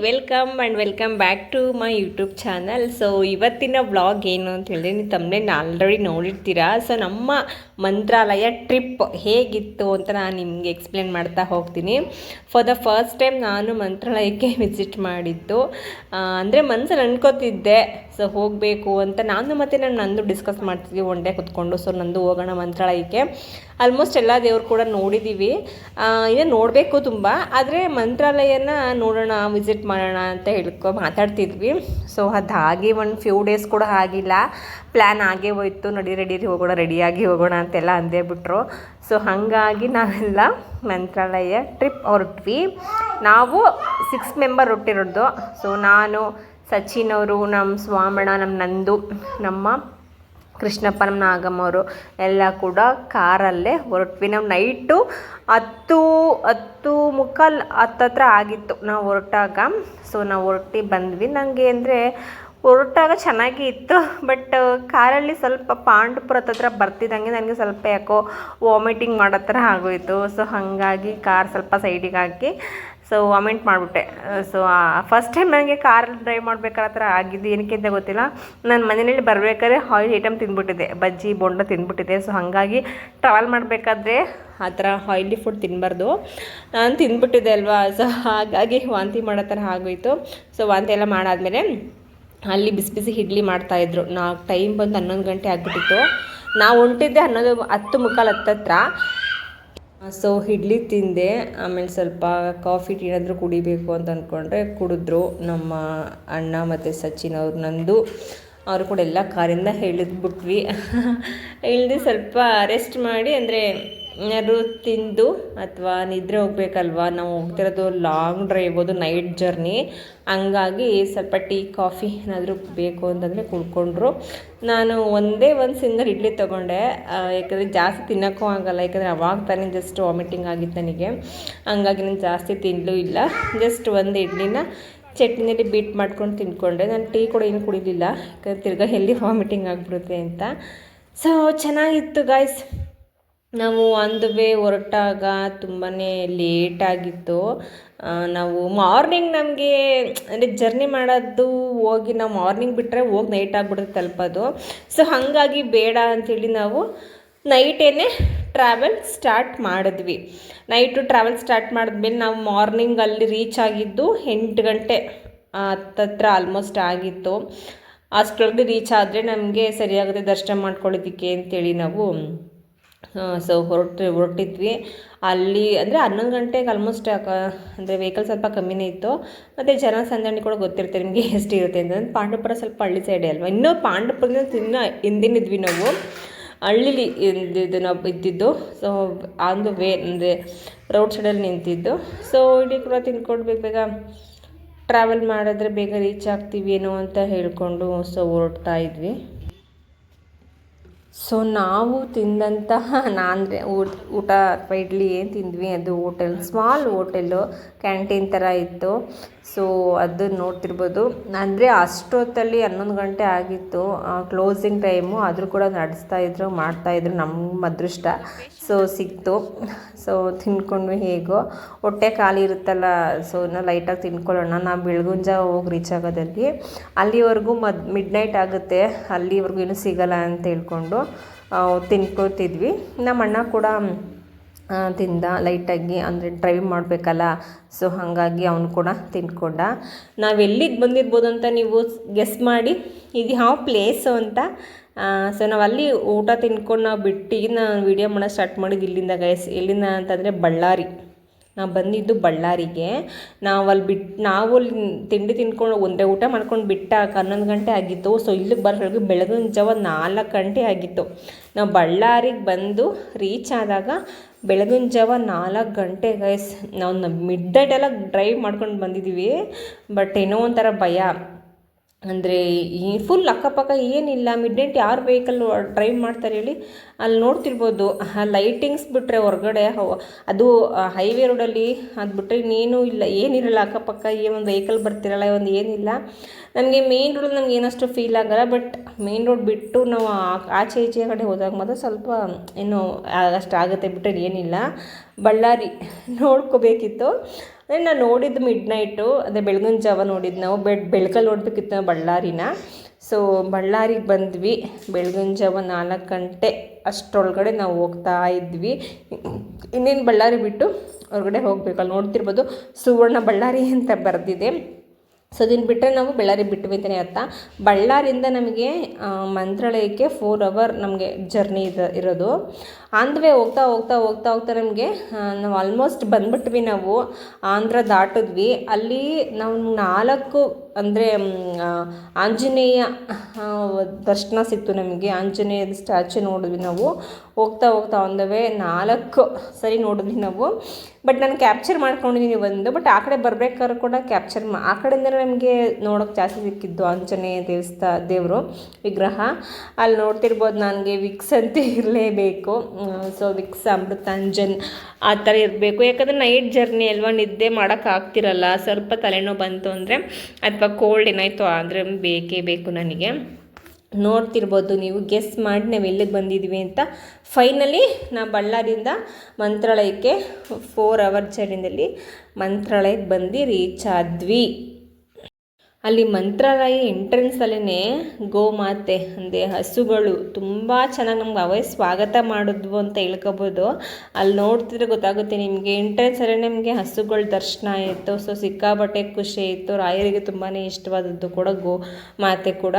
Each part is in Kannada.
Welcome and welcome back to my YouTube channel. So ಇವತ್ತಿನ ವ್ಲಾಗ್ ಏನು ಅಂತ ಹೇಳಿದ್ರೆ ನೀವು ತಮ್ಮನೇಲಿ ಆಲ್ರೆಡಿ ನೋಡಿರ್ತೀರಾ. ಸೊ ನಮ್ಮ ಮಂತ್ರಾಲಯ ಟ್ರಿಪ್ ಹೇಗಿತ್ತು ಅಂತ ನಾನು ನಿಮಗೆ ಎಕ್ಸ್ಪ್ಲೇನ್ ಮಾಡ್ತಾ ಹೋಗ್ತೀನಿ. ಫಾರ್ ದ ಫಸ್ಟ್ ಟೈಮ್ ನಾನು ಮಂತ್ರಾಲಯಕ್ಕೆ ವಿಸಿಟ್ ಮಾಡಿದ್ದು. ಅಂದರೆ ಮನಸ್ಸಲ್ಲಿ ಅನ್ಕೋತಿದ್ದೆ ಸೊ ಹೋಗಬೇಕು ಅಂತ. ನಾನು ಮತ್ತು ನಂದು ಡಿಸ್ಕಸ್ ಮಾಡ್ತಿದ್ವಿ ಒನ್ ಡೇ ಕೂತ್ಕೊಂಡು. ಸೊ ನಂದು ಹೋಗೋಣ ಮಂತ್ರಾಲಯಕ್ಕೆ. ಆಲ್ಮೋಸ್ಟ್ ಎಲ್ಲ ದೇವ್ರು ಕೂಡ ನೋಡಿದ್ದೀವಿ, ಇನ್ನೂ ನೋಡಬೇಕು ತುಂಬ. ಆದರೆ ಮಂತ್ರಾಲಯನ ನೋಡೋಣ, ವಿಸಿಟ್ ಮಾಡೋಣ ಅಂತ ಮಾತಾಡ್ತಿದ್ವಿ. ಸೊ ಅದು ಹಾಗೆ ಒಂದು ಫ್ಯೂ ಡೇಸ್ ಕೂಡ ಆಗಿಲ್ಲ, ಪ್ಲ್ಯಾನ್ ಆಗೇ ಹೋಯ್ತು. ರೆಡಿ ಹೋಗೋಣ, ರೆಡಿಯಾಗಿ ಹೋಗೋಣ ಅಂತೆಲ್ಲ ಅಂದೇ ಬಿಟ್ಟರು. ಸೊ ಹಾಗಾಗಿ ನಾವೆಲ್ಲ ಮಂತ್ರಾಲಯ ಟ್ರಿಪ್ ಹೊರಟ್ವಿ. ನಾವು 6 ಮೆಂಬರ್ ಹೊರಟಿರೋದು. ಸೊ ನಾನು, ಸಚಿನ್ ಅವರು, ನಮ್ಮ ಸ್ವಾಮಣ್ಣ, ನಮ್ಮ ನಂದು, ನಮ್ಮ ಕೃಷ್ಣಪ್ಪ, ನಮ್ಮ ನಾಗಮ್ಮ ಅವರು ಎಲ್ಲ ಕೂಡ ಕಾರಲ್ಲೇ ಹೊರಟ್ವಿ. ನಾವು ನೈಟು 10:30 ಹತ್ತತ್ರ ಆಗಿತ್ತು ನಾವು ಹೊರಟಾಗ. ಸೊ ನಾವು ಹೊರಟಿ ಬಂದ್ವಿ. ನನಗೆ ಅಂದರೆ ಹೊರಟಾಗ ಚೆನ್ನಾಗಿ ಇತ್ತು, ಬಟ್ ಕಾರಲ್ಲಿ ಸ್ವಲ್ಪ ಪಾಂಡವಪುರ ಹತ್ರ ಬರ್ತಿದ್ದಂಗೆ ನನಗೆ ಸ್ವಲ್ಪ ಯಾಕೋ ವಾಮಿಟಿಂಗ್ ಮಾಡೋ ಥರ ಆಗೋಯಿತು. ಸೊ ಹಾಗಾಗಿ ಕಾರ್ ಸ್ವಲ್ಪ ಸೈಡಿಗೆ ಹಾಕಿ ಸೊ ವಾಮಿಂಟ್ ಮಾಡಿಬಿಟ್ಟೆ. ಸೊ ಫಸ್ಟ್ ಟೈಮ್ ನನಗೆ ಕಾರಲ್ಲಿ ಡ್ರೈವ್ ಮಾಡ್ಬೇಕಾದ ಥರ ಆಗಿದ್ದು. ಏನಕ್ಕೆ ಅಂತ ಗೊತ್ತಿಲ್ಲ, ನಾನು ಮನೆಯಲ್ಲಿ ಬರಬೇಕಾದ್ರೆ oil item ತಿಂದ್ಬಿಟ್ಟಿದ್ದೆ, bajji bonda ತಿಂದ್ಬಿಟ್ಟಿದ್ದೆ. So ಹಾಗಾಗಿ ಟ್ರಾವೆಲ್ ಮಾಡಬೇಕಾದ್ರೆ ಆ ಥರ ಆಯಿಲಿ ಫುಡ್ ತಿನ್ನಬಾರ್ದು. ನಾನು ತಿಂದ್ಬಿಟ್ಟಿದ್ದೆ ಅಲ್ವಾ. ಸೊ ಹಾಗಾಗಿ ವಾಂತಿ ಮಾಡೋ ಥರ ಆಗೋಯಿತು. ಸೊ ವಾಂತಿ ಎಲ್ಲ ಮಾಡಾದಮೇಲೆ ಅಲ್ಲಿ ಬಿಸಿ ಬಿಸಿ ಇಡ್ಲಿ ಮಾಡ್ತಾಯಿದ್ರು. ಟೈಮ್ ಬಂದು 11 ಗಂಟೆ ಆಗಿಬಿಟ್ಟಿತ್ತು. ನಾವು ಹೊಂಟಿದ್ದೆ 10:45 ಹತ್ತತ್ರ. ಸೊ ಇಡ್ಲಿ ತಿಂದೆ. ಆಮೇಲೆ ಸ್ವಲ್ಪ ಕಾಫಿ ಟೀ ಏನಾದರೂ ಕುಡಿಬೇಕು ಅಂತ ಅಂದ್ಕೊಂಡ್ರೆ ಕುಡಿದ್ರು ನಮ್ಮ ಅಣ್ಣ ಮತ್ತು ಸಚಿನ್ ಅವ್ರು. ನಂದು ಅವರು ಕೂಡ ಎಲ್ಲ ಕಾರಿಂದ ಇಳಿದ್ಬಿಟ್ವಿ. ಇಳಿದು ಸ್ವಲ್ಪ ರೆಸ್ಟ್ ಮಾಡಿ, ಅಂದರೆ ಏನಾದ್ರು ತಿಂದು ಅಥವಾ ನಿದ್ರೆ ಹೋಗ್ಬೇಕಲ್ವ, ನಾವು ಹೋಗ್ತಿರೋದು ಲಾಂಗ್ ಡ್ರೈವ್, ಅದು ನೈಟ್ ಜರ್ನಿ. ಹಂಗಾಗಿ ಸ್ವಲ್ಪ ಟೀ ಕಾಫಿ ಏನಾದರೂ ಬೇಕು ಅಂತಂದರೆ ಕುಡ್ಕೊಂಡ್ರು. ನಾನು ಒಂದೇ ಒಂದು ಸಿಂಗಲ್ ಇಡ್ಲಿ ತೊಗೊಂಡೆ, ಯಾಕಂದರೆ ಜಾಸ್ತಿ ತಿನ್ನೋಕ್ಕೂ ಆಗೋಲ್ಲ. ಯಾಕಂದರೆ ಅವಾಗ ತಾನೇ ಜಸ್ಟ್ ವಾಮಿಟಿಂಗ್ ಆಗಿತ್ತು ನನಗೆ. ಹಂಗಾಗಿ ನಾನು ಜಾಸ್ತಿ ತಿನ್ನಲೂ ಇಲ್ಲ. ಜಸ್ಟ್ ಒಂದು ಇಡ್ಲಿನ ಚಟ್ನಿಯಲ್ಲಿ ಬೀಟ್ ಮಾಡ್ಕೊಂಡು ತಿಂದ್ಕೊಂಡೆ. ನಾನು ಟೀ ಕೂಡ ಏನು ಕುಡಿಲಿಲ್ಲ, ಯಾಕಂದರೆ ತಿರ್ಗಾ ಎಲ್ಲಿ ವಾಮಿಟಿಂಗ್ ಆಗಿಬಿಡುತ್ತೆ ಅಂತ. ಸೊ ಚೆನ್ನಾಗಿತ್ತು ಗಾಯ್ಸ್. ನಾವು ಆನ್ ದ ವೇ ಹೊರಟಾಗ ತುಂಬಾ ಲೇಟಾಗಿತ್ತು. ನಾವು ಮಾರ್ನಿಂಗ್ ನಮಗೆ ಅಂದರೆ ಜರ್ನಿ ಮಾಡೋದು ಹೋಗಿ ನಾವು ಮಾರ್ನಿಂಗ್ ಬಿಟ್ಟರೆ ಹೋಗಿ ನೈಟ್ ಆಗಿಬಿಡುತ್ತೆ ತಲುಪೋದು. ಸೊ ಹಾಗಾಗಿ ಬೇಡ ಅಂಥೇಳಿ ನಾವು ನೈಟೇ ಟ್ರಾವೆಲ್ ಸ್ಟಾರ್ಟ್ ಮಾಡಿದ್ವಿ. ನೈಟು ಟ್ರಾವೆಲ್ ಸ್ಟಾರ್ಟ್ ಮಾಡಿದ್ಮೇಲೆ ನಾವು ಮಾರ್ನಿಂಗ್ ಅಲ್ಲಿ ರೀಚ್ ಆಗಿದ್ದು 8 ಗಂಟೆ ಹತ್ತತ್ರ ಆಲ್ಮೋಸ್ಟ್ ಆಗಿತ್ತು. ಅಷ್ಟರೊಳಗೆ ರೀಚ್ ಆದರೆ ನಮಗೆ ಸರಿಯಾಗುತ್ತೆ ದರ್ಶನ ಮಾಡ್ಕೊಳ್ಳೋದಕ್ಕೆ ಅಂತೇಳಿ ನಾವು ಸೊ ಹೊರಟಿದ್ವಿ. ಅಲ್ಲಿ ಅಂದರೆ 11 ಗಂಟೆಗೆ ಆಲ್ಮೋಸ್ಟ್ ಅಂದರೆ ವೆಹಿಕಲ್ ಸ್ವಲ್ಪ ಕಮ್ಮಿನೇ ಇತ್ತು. ಮತ್ತು ಜನ ಸಂದಣಿ ಕೂಡ ಗೊತ್ತಿರ್ತೀವಿ ನಿಮಗೆ ಎಷ್ಟು ಇರುತ್ತೆ ಅಂತಂದ್ರೆ. ಪಾಂಡವಪುರ ಸ್ವಲ್ಪ ಹಳ್ಳಿ ಸೈಡೇ ಅಲ್ವಾ. ಇನ್ನೂ ಪಾಂಡವಪುರದಿಂದ ಹಿಂದಿನಿದ್ವಿ ನಾವು, ಹಳ್ಳಿಲಿ ಇದು ನಾವು ಇದ್ದಿದ್ದು. ಸೊ ಆನ್ ದ ವೇ ಅಂದರೆ ರೋಡ್ ಸೈಡಲ್ಲಿ ನಿಂತಿದ್ದು. ಸೊ ಇಡೀ ಕೂಡ ತಿನ್ಕೊಂಡು ಬೇಗ ಟ್ರಾವೆಲ್ ಮಾಡಿದ್ರೆ ಬೇಗ ರೀಚ್ ಆಗ್ತೀವಿ ಏನೋ ಅಂತ ಹೇಳ್ಕೊಂಡು ಸೊ ಹೊರಡ್ತಾ ಇದ್ವಿ. ಸೊ ನಾವು ತಿಂದಂತಹ ಅಂದರೆ ಊಟ ಅಥವಾ ಇಡ್ಲಿ ಏನು ತಿಂದ್ವಿ ಅದು ಹೋಟೆಲ್, ಸ್ಮಾಲ್ ಹೋಟೆಲ್ಲು, ಕ್ಯಾಂಟೀನ್ ಥರ ಇತ್ತು. ಸೊ ಅದನ್ನು ನೋಡ್ತಿರ್ಬೋದು. ಅಂದರೆ ಅಷ್ಟೊತ್ತಲ್ಲಿ 11 ಗಂಟೆ ಆಗಿತ್ತು ಕ್ಲೋಸಿಂಗ್ ಟೈಮು. ಆದರೂ ಕೂಡ ನಡೆಸ್ತಾಯಿದ್ರು, ಮಾಡ್ತಾಯಿದ್ರು. ನಮ್ಮ ಅದೃಷ್ಟ ಸೊ ಸಿಕ್ತು. ಸೊ ತಿನ್ಕೊಂಡು ಹೇಗೋ ಹೊಟ್ಟೆ ಖಾಲಿ ಇರುತ್ತಲ್ಲ, ಸೊ ಇನ್ನೂ ಲೈಟಾಗಿ ತಿನ್ಕೊಳ್ಳೋಣ. ನಾವು ಬೆಳಗುಂಜ ಹೋಗಿ ರೀಚ್ ಆಗೋದಲ್ಲಿ ಅಲ್ಲಿವರೆಗೂ ಮಿಡ್ ನೈಟ್ ಆಗುತ್ತೆ, ಅಲ್ಲಿವರೆಗೂ ಏನೂ ಸಿಗೋಲ್ಲ ಅಂತ ಹೇಳ್ಕೊಂಡು ತಿನ್ಕೋತಿದ್ವಿ. ನಮ್ಮ ಅಣ್ಣ ಕೂಡ ತಿಂದ ಲೈಟಾಗಿ, ಅಂದರೆ ಡ್ರೈವ್ ಮಾಡಬೇಕಲ್ಲ. ಸೊ ಹಾಗಾಗಿ ಅವನು ಕೂಡ ತಿನ್ಕೊಂಡ. ನಾವು ಎಲ್ಲಿಗೆ ಬಂದಿರ್ಬೋದು ಅಂತ ನೀವು ಗೆಸ್ ಮಾಡಿ ಇದು ಯಾವ ಪ್ಲೇಸು ಅಂತ. ಸೊ ನಾವು ಅಲ್ಲಿ ಊಟ ತಿನ್ಕೊಂಡು ನಾವು ಬಿಟ್ಟು ನಾನು ವೀಡಿಯೋ ಮಾಡೋದು ಸ್ಟಾರ್ಟ್ ಮಾಡಿದ್ದು ಇಲ್ಲಿಂದ ಗೈಸ್. ಎಲ್ಲಿಂದ ಅಂತಂದರೆ ಬಳ್ಳಾರಿ. ನಾವು ಬಂದಿದ್ದು ಬಳ್ಳಾರಿಗೆ. ನಾವು ಅಲ್ಲಿ ತಿಂಡಿ ತಿನ್ಕೊಂಡು ಒಂದೇ ಊಟ ಮಾಡ್ಕೊಂಡು ಬಿಟ್ಟಾಗ 11 ಗಂಟೆ ಆಗಿತ್ತು. ಸೊ ಇಲ್ಲಿಗೆ ಬರೋರಿಗೆ ಬೆಳಗಿನ ಜಾವ 4 ಗಂಟೆ ಆಗಿತ್ತು. ನಾವು ಬಳ್ಳಾರಿಗೆ ಬಂದು ರೀಚ್ ಆದಾಗ ಬೆಳಗಿನ ಜಾವ 4 ಗಂಟೆ ಗೈಸ್. ನಾವು ಮಿಡ್ ನೈಟ್ ಎಲ್ಲ ಡ್ರೈವ್ ಮಾಡ್ಕೊಂಡು ಬಂದಿದ್ದೀವಿ. ಬಟ್ ಏನೋ ಒಂಥರ ಭಯ, ಅಂದರೆ ಈ ಫುಲ್ ಅಕ್ಕಪಕ್ಕ ಏನಿಲ್ಲ. ಮಿಡ್ ನೈಟ್ ಯಾರು ವೆಹಿಕಲ್ ಡ್ರೈವ್ ಮಾಡ್ತಾರೆ ಹೇಳಿ. ಅಲ್ಲಿ ನೋಡ್ತಿರ್ಬೋದು ಲೈಟಿಂಗ್ಸ್ ಬಿಟ್ಟರೆ ಹೊರಗಡೆ ಅದು ಹೈವೇ ರೋಡಲ್ಲಿ ಅದು ಬಿಟ್ಟರೆ ಇನ್ನೇನೂ ಇಲ್ಲ, ಏನಿರಲ್ಲ ಅಕ್ಕಪಕ್ಕ. ಒಂದು ವೆಹಿಕಲ್ ಬರ್ತಿರಲ್ಲ, ಒಂದು ಏನಿಲ್ಲ. ನಮಗೆ ಮೇನ್ ರೋಡಲ್ಲಿ ನಮ್ಗೆ ಏನಷ್ಟು ಫೀಲ್ ಆಗಲ್ಲ. ಬಟ್ ಮೇನ್ ರೋಡ್ ಬಿಟ್ಟು ನಾವು ಆಚೆ ಈಚೆ ಕಡೆ ಹೋದಾಗ ಮಾತ್ರ ಸ್ವಲ್ಪ ಏನು ಅಷ್ಟು ಆಗುತ್ತೆ, ಬಿಟ್ಟರೆ ಏನಿಲ್ಲ. ಬಳ್ಳಾರಿ ನೋಡ್ಕೋಬೇಕಿತ್ತು. ಅಂದರೆ ನಾನು ನೋಡಿದ್ದು ಮಿಡ್ನೈಟು, ಅದೇ ಬೆಳಗಿನ ಜಾವ ನೋಡಿದ್ದು ನಾವು. ಬೆಳಕಲ್ಲಿ ನೋಡಬೇಕಿತ್ತು ನಾವು ಬಳ್ಳಾರಿನ. ಸೊ ಬಳ್ಳಾರಿಗೆ ಬಂದ್ವಿ ಬೆಳಗಿನ ಜಾವ 4 ಗಂಟೆ ಅಷ್ಟರೊಳಗಡೆ ನಾವು ಹೋಗ್ತಾ ಇದ್ವಿ. ಇನ್ನೇನು ಬಳ್ಳಾರಿ ಬಿಟ್ಟು ಹೊರಗಡೆ ಹೋಗಬೇಕು. ಅಲ್ಲಿ ನೋಡ್ತಿರ್ಬೋದು ಸುವರ್ಣ ಬಳ್ಳಾರಿ ಅಂತ ಬರೆದಿದೆ. ಸೊ ಇದನ್ನು ಬಿಟ್ಟರೆ ನಾವು ಬಳ್ಳಾರಿ ಬಿಟ್ವಿ ಅಂತಲೇ ಅರ್ಥ. ಬಳ್ಳಾರಿಯಿಂದ ನಮಗೆ ಮಂತ್ರಾಲಯಕ್ಕೆ 4 ಅವರ್ ನಮಗೆ ಜರ್ನಿ ಇರೋದು. ಆನ್ ದ ವೇ ಹೋಗ್ತಾ ಹೋಗ್ತಾ ಹೋಗ್ತಾ ಹೋಗ್ತಾ ನಮಗೆ ನಾವು ಆಲ್ಮೋಸ್ಟ್ ಬಂದ್ಬಿಟ್ವಿ. ನಾವು ಆಂಧ್ರ ದಾಟಿದ್ವಿ. ಅಲ್ಲಿ ನಾವು 4 ಅಂದರೆ ಆಂಜನೇಯ ದರ್ಶನ ಸಿಕ್ತು ನಮಗೆ. ಆಂಜನೇಯದ ಸ್ಟ್ಯಾಚು ನೋಡಿದ್ವಿ ನಾವು. ಹೋಗ್ತಾ ಹೋಗ್ತಾ ಆನ್ ದ ವೇ 4 ಸರಿ ನೋಡಿದ್ವಿ ನಾವು. ಬಟ್ ನಾನು ಕ್ಯಾಪ್ಚರ್ ಮಾಡ್ಕೊಂಡಿದ್ದೀನಿ ಒಂದು. ಬಟ್ ಆ ಕಡೆ ಬರ್ಬೇಕಾದ್ರೂ ಕೂಡ ಕ್ಯಾಪ್ಚರ್ ಆ ಕಡೆಯಿಂದಲೇ ನಮಗೆ ನೋಡೋಕ್ಕೆ ಜಾಸ್ತಿ ಸಿಕ್ಕಿದ್ದು ಆಂಜನೇಯ ದೇವರು ವಿಗ್ರಹ. ಅಲ್ಲಿ ನೋಡ್ತಿರ್ಬೋದು ನನಗೆ ವಿಕ್ಸ್ ಅಂತ ಇರಲೇಬೇಕು. ಸೊ ವಿಕ್ಸ್ ಅಮೃತಾಂಜನ್ ಆ ಥರ ಇರಬೇಕು. ಯಾಕಂದರೆ ನೈಟ್ ಜರ್ನಿ ಅಲ್ವಾ, ನಿದ್ದೆ ಮಾಡೋಕ್ಕಾಗ್ತಿರಲ್ಲ. ಸ್ವಲ್ಪ ತಲೆನೋವು ಬಂತು ಅಂದರೆ ಅಥವಾ ಕೋಲ್ಡ್ ಏನಾಯಿತು ಅಂದರೆ ಬೇಕೇ ಬೇಕು ನನಗೆ. ನೋಡ್ತಿರ್ಬೋದು ನೀವು, ಗೆಸ್ ಮಾಡಿ ನಾವು ಎಲ್ಲಿಗೆ ಬಂದಿದ್ವಿ ಅಂತ. ಫೈನಲಿ ನಾವು ಬಳ್ಳಾರಿಯಿಂದ ಮಂತ್ರಾಲಯಕ್ಕೆ 4 ಅವರ್ ಜರ್ನಿಯಲ್ಲಿ ಮಂತ್ರಾಲಯಕ್ಕೆ ಬಂದು ರೀಚ್ ಆದ್ವಿ. ಅಲ್ಲಿ ಮಂತ್ರಾಲಯ ಎಂಟ್ರೆನ್ಸಲ್ಲೇ ಗೋಮಾತೆ ಅಂದರೆ ಹಸುಗಳು ತುಂಬ ಚೆನ್ನಾಗಿ ನಮ್ಗೆ ಅವೇ ಸ್ವಾಗತ ಮಾಡಿದ್ವು ಅಂತ ಹೇಳ್ಕೊಬೋದು. ಅಲ್ಲಿ ನೋಡ್ತಿದ್ರೆ ಗೊತ್ತಾಗುತ್ತೆ ನಿಮಗೆ. ಎಂಟ್ರೆನ್ಸಲ್ಲೇ ನಮಗೆ ಹಸುಗಳ ದರ್ಶನ ಆಯಿತು. ಸೊ ಸಿಕ್ಕಾಬಟ್ಟೆ ಖುಷಿ ಇತ್ತು. ರಾಯರಿಗೆ ತುಂಬಾ ಇಷ್ಟವಾದದ್ದು ಕೂಡ ಗೋಮಾತೆ ಕೂಡ.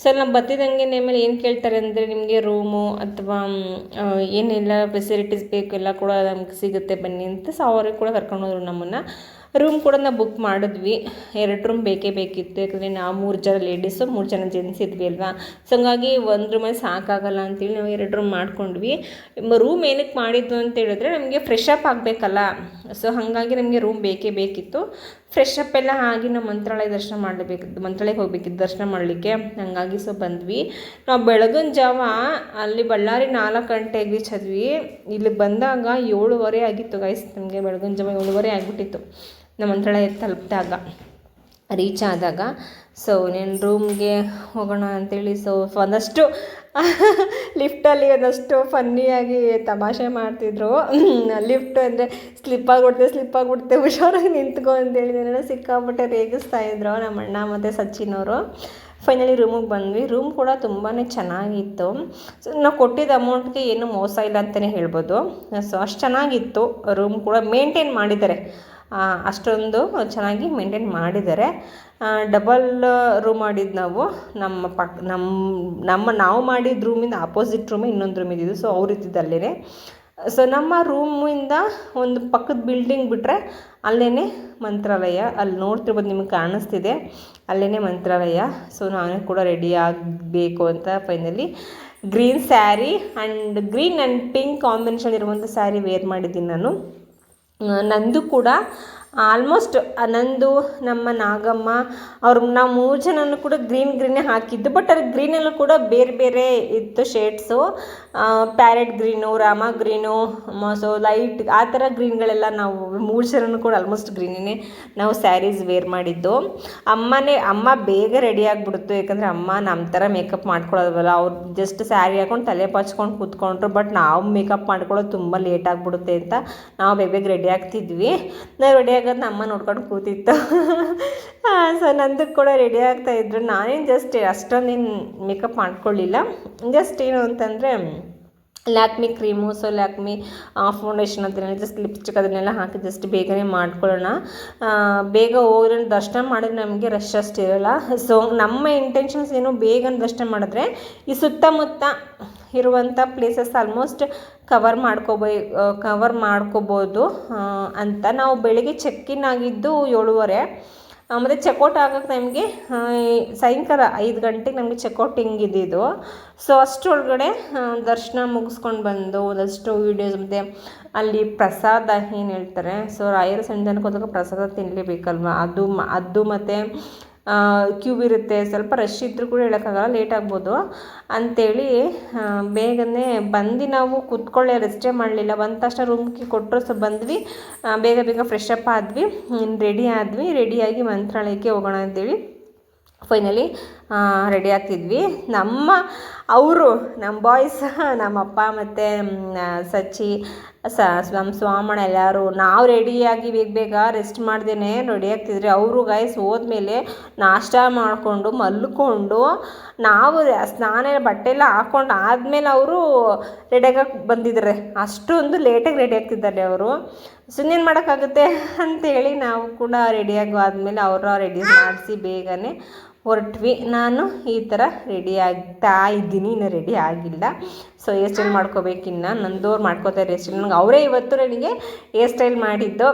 ಸೊ ನಾವು ಬರ್ತಿದ್ದಂಗೆ ಮೇಲೆ ಏನು ಕೇಳ್ತಾರೆ ಅಂದರೆ ನಿಮಗೆ ರೂಮು ಅಥವಾ ಏನೆಲ್ಲ ಫೆಸಿಲಿಟೀಸ್ ಬೇಕು ಎಲ್ಲ ಕೂಡ ನಮ್ಗೆ ಸಿಗುತ್ತೆ ಬನ್ನಿ ಅಂತ. ಸೊ ಅವ್ರಿಗೆ ಕೂಡ ಕರ್ಕೊಂಡೋದ್ರು ನಮ್ಮನ್ನು. ರೂಮ್ ಕೂಡ ನಾವು ಬುಕ್ ಮಾಡಿದ್ವಿ. 2 ರೂಮ್ ಬೇಕೇ ಬೇಕಿತ್ತು. ಯಾಕಂದರೆ ನಾವು 3 ಜನ ಲೇಡೀಸು 3 ಜನ ಜೆಂಟ್ಸ್ ಇದ್ವಿ ಅಲ್ವಾ. ಸೊ ಹಂಗಾಗಿ 1 ರೂಮಲ್ಲಿ ಸಾಕಾಗಲ್ಲ ಅಂತೇಳಿ ನಾವು 2 ರೂಮ್ ಮಾಡ್ಕೊಂಡ್ವಿ. ರೂಮ್ ಏನಕ್ಕೆ ಮಾಡಿದ್ದು ಅಂತ ಹೇಳಿದ್ರೆ ನಮಗೆ ಫ್ರೆಶ್ ಅಪ್ ಆಗಬೇಕಲ್ಲ. ಸೊ ಹಾಗಾಗಿ ನಮಗೆ ರೂಮ್ ಬೇಕೇ ಬೇಕಿತ್ತು. ಫ್ರೆಶ್ ಅಪ್ ಎಲ್ಲ ಆಗಿ ನಾವು ಮಂತ್ರಾಲಯ ದರ್ಶನ ಮಾಡಬೇಕಿತ್ತು, ಮಂತ್ರಾಲಯಕ್ಕೆ ಹೋಗಬೇಕಿತ್ತು ದರ್ಶನ ಮಾಡಲಿಕ್ಕೆ. ಹಾಗಾಗಿ ಸೊ ಬಂದ್ವಿ ನಾವು ಬೆಳಗಿನ ಜಾವ. ಅಲ್ಲಿ ಬಳ್ಳಾರಿ 4 ಗಂಟೆಗೆ ರೀಚ್ ಆದ್ವಿ. ಇಲ್ಲಿ ಬಂದಾಗ 7:15 ಆಗಿತ್ತು ಗೈಸ್. ನಮಗೆ ಬೆಳಗಿನ ಜಾವ 7:15 ಆಗಿಬಿಟ್ಟಿತ್ತು ನಮ್ಮ ಮಂತ್ರಾಲಯ ತಲುಪಿದಾಗ, ರೀಚ್ ಆದಾಗ. ಸೊ ನೀನು ರೂಮ್ಗೆ ಹೋಗೋಣ ಅಂಥೇಳಿ ಸೊ ಒಂದಷ್ಟು ಲಿಫ್ಟಲ್ಲಿ ಒಂದಷ್ಟು ಫನ್ನಿಯಾಗಿ ತಮಾಷೆ ಮಾಡ್ತಿದ್ರು. ಲಿಫ್ಟ್ ಅಂದರೆ ಸ್ಲಿಪ್ ಆಗಿಬಿಡುತ್ತೆ ಹುಷಾರಾಗಿ ನಿಂತ್ಕೊ ಅಂತೇಳಿದ್ರೆ ಸಿಕ್ಕಾಬಿಟ್ಟೆ ರೇಗಿಸ್ತಾಯಿದ್ರು ನಮ್ಮ ಅಣ್ಣ ಮತ್ತು ಸಚಿನ್ ಅವರು. ಫೈನಲಿ ರೂಮಿಗೆ ಬಂದ್ವಿ. ರೂಮ್ ಕೂಡ ತುಂಬಾ ಚೆನ್ನಾಗಿತ್ತು. ಸೊ ನಾವು ಕೊಟ್ಟಿದ್ದ ಅಮೌಂಟ್ಗೆ ಏನೂ ಮೋಸ ಇಲ್ಲ ಅಂತಲೇ ಹೇಳ್ಬೋದು. ಸೊ ಅಷ್ಟು ಚೆನ್ನಾಗಿತ್ತು. ರೂಮ್ ಕೂಡ ಮೇಂಟೈನ್ ಮಾಡಿದ್ದಾರೆ, ಅಷ್ಟೊಂದು ಚೆನ್ನಾಗಿ ಮೇಂಟೈನ್ ಮಾಡಿದ್ದಾರೆ. ಡಬಲ್ ರೂಮ್ ಮಾಡಿದ್ದು ನಾವು. ನಾವು ಮಾಡಿದ ರೂಮಿಂದ ಆಪೋಸಿಟ್ ರೂಮೇ ಇನ್ನೊಂದು ರೂಮ್ ಇದ್ದಿದ್ದು. ಸೊ ಅವ್ರು ಇದ್ದಿದ್ದು ಅಲ್ಲೇ. ಸೊ ನಮ್ಮ ರೂಮಿಂದ ಒಂದು ಪಕ್ಕದ ಬಿಲ್ಡಿಂಗ್ ಬಿಟ್ಟರೆ ಅಲ್ಲೇ ಮಂತ್ರಾಲಯ. ಅಲ್ಲಿ ನೋಡ್ತಿರ್ಬೋದು, ನಿಮಗೆ ಕಾಣಿಸ್ತಿದೆ, ಅಲ್ಲೇ ಮಂತ್ರಾಲಯ. ಸೊ ನಾನು ಕೂಡ ರೆಡಿ ಆಗಬೇಕು ಅಂತ finally green sari green and pink combination ಇರುವಂಥ ಸ್ಯಾರಿ ವೇರ್ ಮಾಡಿದ್ದೀನಿ ನಾನು. ನಂದು ಕೂಡ ಆಲ್ಮೋಸ್ಟ್ ನಂದು, ನಮ್ಮ ನಾಗಮ್ಮ ನಾವು 3 ಜನನೂ ಕೂಡ ಗ್ರೀನೇ ಹಾಕಿದ್ದು. ಬಟ್ ಅದು ಗ್ರೀನಲ್ಲೂ ಕೂಡ ಬೇರೆ ಬೇರೆ ಇತ್ತು shades. Parrot green, Rama green, so light ಆ ಥರ ಗ್ರೀನ್ಗಳೆಲ್ಲ ನಾವು 3 ಜನನೂ ಕೂಡ ಆಲ್ಮೋಸ್ಟ್ ಗ್ರೀನೇ ನಾವು ಸ್ಯಾರೀಸ್ ವೇರ್ ಮಾಡಿದ್ದು. ಅಮ್ಮ ಬೇಗ ರೆಡಿ ಆಗಿಬಿಡ್ತು. ಯಾಕಂದರೆ ಅಮ್ಮ ನಮ್ಮ ಥರ ಮೇಕಪ್ ಮಾಡ್ಕೊಳ್ಳೋದಲ್ಲ. ಅವ್ರು ಜಸ್ಟ್ ಸ್ಯಾರಿ ಹಾಕೊಂಡು ತಲೆ ಪಚ್ಕೊಂಡು ಕೂತ್ಕೊಂಡ್ರು. ಬಟ್ ನಾವು ಮೇಕಪ್ ಮಾಡ್ಕೊಳ್ಳೋದು ತುಂಬ ಲೇಟ್ ಆಗಿಬಿಡುತ್ತೆ ಅಂತ ನಾವು ಬೇಗ ರೆಡಿ ಆಗ್ತಿದ್ವಿ. ನಾವು ರೆಡಿ ಆಗೋದನ್ನ ಅಮ್ಮ ನೋಡ್ಕೊಂಡು ಕೂತಿತ್ತು. ಸೊ ನಂದು ಕೂಡ ರೆಡಿ ಆಗ್ತಾಯಿದ್ರು. ನಾನೇನು ಜಸ್ಟ್ ಅಷ್ಟೊಂದೇನು ಮೇಕಪ್ ಮಾಡ್ಕೊಳ್ಳಿಲ್ಲ. ಜಸ್ಟ್ ಏನು ಅಂತಂದರೆ Lakme cream, so Lakme foundation ಅದನ್ನೆಲ್ಲ ಜಸ್ಟ್ ಲಿಪ್ಸ್ಟಿಕ್ ಅದನ್ನೆಲ್ಲ ಹಾಕಿ ಜಸ್ಟ್ ಬೇಗನೆ ಮಾಡ್ಕೊಳ್ಳೋಣ. ಬೇಗ ಹೋದ್ರೆ ದರ್ಶನ ಮಾಡಿದ್ರೆ ನಮಗೆ ರಶ್ ಅಷ್ಟು ಇರೋಲ್ಲ. ಸೊ ನಮ್ಮ ಇಂಟೆನ್ಷನ್ಸ್ ಏನು, ಬೇಗ ದರ್ಶನ ಮಾಡಿದ್ರೆ ಈ ಸುತ್ತಮುತ್ತ ಇರುವಂಥ ಪ್ಲೇಸಸ್ ಆಲ್ಮೋಸ್ಟ್ ಕವರ್ ಮಾಡ್ಕೋಬೋದು ಅಂತ. ನಾವು ಬೆಳಿಗ್ಗೆ ಚೆಕ್ಇನ್ ಆಗಿದ್ದು 7:30. ಮತ್ತು ಚೆಕ್ಔಟ್ ಆಗೋಕ್ಕೆ ನಮಗೆ ಸಾಯಂಕಾಲ 5 ಗಂಟೆಗೆ ನಮಗೆ ಚೆಕ್ಔಟಿಂಗ್ ಇದ್ದಿದ್ದು. ಸೊ ಅಷ್ಟರೊಳಗಡೆ ದರ್ಶನ ಮುಗಿಸ್ಕೊಂಡು ಬಂದು ಒಂದಷ್ಟು ವೀಡಿಯೋಸ್, ಮತ್ತು ಅಲ್ಲಿ ಪ್ರಸಾದ ಏನು ಹೇಳ್ತಾರೆ, ಸೊ ರಾಯರ ಸನ್ನಿಧಾನಕ್ಕೆ ಹೋದಾಗ ಪ್ರಸಾದ ತಿನ್ನಲೇಬೇಕಲ್ವ, ಅದು ಮತ್ತು ಕ್ಯೂ ಇರುತ್ತೆ. ಸ್ವಲ್ಪ ರಶ್ ಇದ್ದರೂ ಕೂಡ ಹೇಳೋಕ್ಕಾಗಲ್ಲ, ಲೇಟ್ ಆಗ್ಬೋದು ಅಂಥೇಳಿ ಬೇಗನೆ ಬಂದು ನಾವು ಕೂತ್ಕೊಳ್ಳೆ ರೆಸ್ಟೇ ಮಾಡಲಿಲ್ಲ. ಬಂದ ತಕ್ಷಣ ರೂಮ್ಗೆ ಕೊಟ್ಟರು. ಸೊ ಬಂದ್ವಿ, ಬೇಗ ಫ್ರೆಶ್ ಅಪ್ ಆದ್ವಿ, ರೆಡಿಯಾಗಿ ಮಂತ್ರಾಲಯಕ್ಕೆ ಹೋಗೋಣ ಅಂತೇಳಿ ಫೈನಲಿ ರೆಡಿ ಆಗ್ತಿದ್ವಿ. ನಮ್ಮ ಅವರು ನಮ್ಮ ಬಾಯ್ಸ್ ನಮ್ಮಪ್ಪ ಮತ್ತು ಸಚ್ಚಿ ನಮ್ಮ ಸ್ವಾಮಣ್ಣ ಎಲ್ಲರೂ ನಾವು ರೆಡಿಯಾಗಿ ಬೇಗ ರೆಸ್ಟ್ ಮಾಡ್ದೇನೆ ರೆಡಿ ಆಗ್ತಿದ್ರಿ. ಅವರು ಗೈಸ್ ಹೋದ್ಮೇಲೆ ನಾಷ್ಟ ಮಾಡಿಕೊಂಡು ಮಲ್ಕೊಂಡು ನಾವು ಸ್ನಾನ ಬಟ್ಟೆ ಎಲ್ಲ ಹಾಕ್ಕೊಂಡು ಆದಮೇಲೆ ಅವರು ರೆಡಿಯಾಗಕ್ಕೆ ಬಂದಿದ್ದಾರೆ. ಅಷ್ಟೊಂದು ಲೇಟಾಗಿ ರೆಡಿ ಆಗ್ತಿದ್ದಾರೆ ಅವರು. ಸುಮ್ಮನೆ ಮಾಡೋಕ್ಕಾಗುತ್ತೆ ಅಂತೇಳಿ ನಾವು ಕೂಡ ರೆಡಿಯಾಗಿ ಆದಮೇಲೆ ಅವರ ರೆಡಿ ಮಾಡಿಸಿ ಬೇಗನೆ ಹೊರಟ್ವಿ. ನಾನು ಈ ಥರ ರೆಡಿ ಆಗ್ತಾ ಇದ್ದೀನಿ, ಇನ್ನು ರೆಡಿ ಆಗಿಲ್ಲ. ಸೊ ಹೇರ್ ಸ್ಟೈಲ್ ಮಾಡ್ಕೋಬೇಕಿನ್ನು ನಂದೋರು ಮಾಡ್ಕೋತಾರೆ ಹೇರ್ ಸ್ಟೈಲ್. ನನಗೆ ಅವರೇ ಇವತ್ತು ನನಗೆ ಹೇರ್ ಸ್ಟೈಲ್ ಮಾಡಿದ್ದು.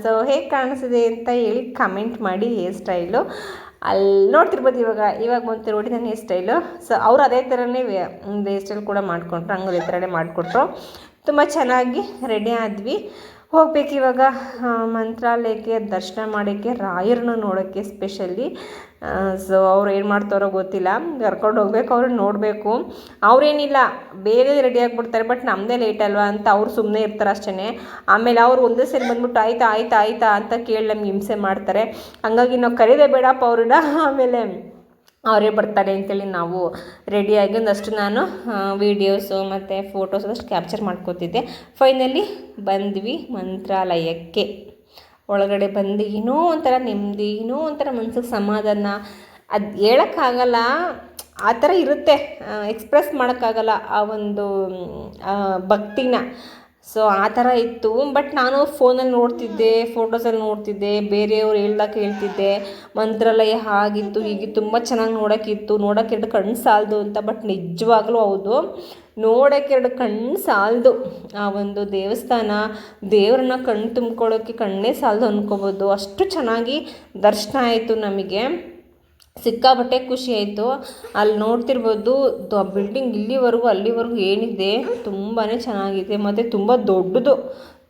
ಸೊ ಹೇಗೆ ಕಾಣಿಸಿದೆ ಅಂತ ಹೇಳಿ ಕಮೆಂಟ್ ಮಾಡಿ. ಹೇರ್ ಸ್ಟೈಲು ಅಲ್ಲಿ ನೋಡ್ತಿರ್ಬೋದು ಇವಾಗ ಬಂತು ನೋಡಿ ನನ್ನ ಹೇರ್ ಸ್ಟೈಲು. ಸೊ ಅವರು ಅದೇ ಥರನೇ ಹೇರ್ ಸ್ಟೈಲ್ ಕೂಡ ಮಾಡಿಕೊಟ್ರು, ಹಂಗೆ ಅದೇ ಥರನೇ ಮಾಡಿಕೊಟ್ರು. ತುಂಬ ಚೆನ್ನಾಗಿ ರೆಡಿ ಆದ್ವಿ. ಹೋಗ್ಬೇಕು ಇವಾಗ ಮಂತ್ರಾಲಯಕ್ಕೆ ದರ್ಶನ ಮಾಡೋಕ್ಕೆ, ರಾಯರನ್ನು ನೋಡೋಕ್ಕೆ ಸ್ಪೆಷಲಿ. ಸೊ ಅವ್ರು ಏನು ಮಾಡ್ತಾರೋ ಗೊತ್ತಿಲ್ಲ, ಕರ್ಕೊಂಡು ಹೋಗ್ಬೇಕು, ಅವ್ರು ನೋಡಬೇಕು. ಅವರೇನಿಲ್ಲ ಬೇಗ ರೆಡಿ ಆಗಿಬಿಡ್ತಾರೆ, ಬಟ್ ನಮ್ಮದೇ ಲೇಟ್ ಅಲ್ವಾ ಅಂತ ಅವ್ರು ಸುಮ್ಮನೆ ಇರ್ತಾರೆ ಅಷ್ಟೇ. ಆಮೇಲೆ ಅವ್ರು ಒಂದೇ ಸರಿ ಬಂದ್ಬಿಟ್ಟು ಆಯ್ತಾ ಅಂತ ಕೇಳಿ ನಮ್ಗೆ ಹಿಂಸೆ ಮಾಡ್ತಾರೆ. ಹಂಗಾಗಿ ನಾವು ಕರೀದೇ ಬೇಡಪ್ಪ ಅವ್ರನ್ನ, ಆಮೇಲೆ ಅವರೇ ಬರ್ತಾರೆ ಅಂತೇಳಿ ನಾವು ರೆಡಿಯಾಗಿ ಒಂದಷ್ಟು ನಾನು ವೀಡಿಯೋಸು ಮತ್ತು ಫೋಟೋಸ್ ಅದಷ್ಟು ಕ್ಯಾಪ್ಚರ್ ಮಾಡ್ಕೋತಿದ್ದೆ. ಫೈನಲಿ ಬಂದ್ವಿ ಮಂತ್ರಾಲಯಕ್ಕೆ. ಒಳಗಡೆ ಬಂದು ಏನೋ ಒಂಥರ ನೆಮ್ಮದಿ, ಏನೋ ಒಂಥರ ಮನ್ಸಿಗೆ ಸಮಾಧಾನ. ಅದು ಹೇಳೋಕ್ಕಾಗಲ್ಲ, ಆ ಥರ ಇರುತ್ತೆ, ಎಕ್ಸ್ಪ್ರೆಸ್ ಮಾಡೋಕ್ಕಾಗಲ್ಲ ಆ ಒಂದು ಭಕ್ತಿನ. ಸೊ ಆ ಥರ ಇತ್ತು. ಬಟ್ ನಾನು ಫೋನಲ್ಲಿ ನೋಡ್ತಿದ್ದೆ, ಫೋಟೋಸಲ್ಲಿ ನೋಡ್ತಿದ್ದೆ, ಬೇರೆಯವ್ರು ಹೇಳ್ದಾಗ ಕೇಳ್ತಿದ್ದೆ ಮಂತ್ರಾಲಯ ಹಾಗಿತ್ತು ಹೀಗಿತ್ತು, ತುಂಬ ಚೆನ್ನಾಗಿ ನೋಡೋಕ್ಕಿತ್ತು, ನೋಡೋಕ್ಕೆ 2 ಕಣ್ಣು ಸಾಲದು ಅಂತ. ಬಟ್ ನಿಜವಾಗ್ಲೂ ಹೌದು, ನೋಡೋಕ್ಕೆ 2 ಕಣ್ಣು ಸಾಲದು. ಆ ಒಂದು ದೇವಸ್ಥಾನ, ದೇವರನ್ನ ಕಣ್ಣು ತುಂಬ್ಕೊಳ್ಳೋಕ್ಕೆ ಕಣ್ಣೇ ಸಾಲದು ಅಂದ್ಕೋಬೋದು. ಅಷ್ಟು ಚೆನ್ನಾಗಿ ದರ್ಶನ ಆಯಿತು ನಮಗೆ, ಸಿಕ್ಕಾಪಟ್ಟೆ ಖುಷಿ ಆಯಿತು. ಅಲ್ಲಿ ನೋಡ್ತಿರ್ಬೋದು ಬಿಲ್ಡಿಂಗ್ ಅಲ್ಲಿವರೆಗೂ ಏನಿದೆ ತುಂಬಾ ಚೆನ್ನಾಗಿದೆ, ಮತ್ತು ತುಂಬ ದೊಡ್ಡದು,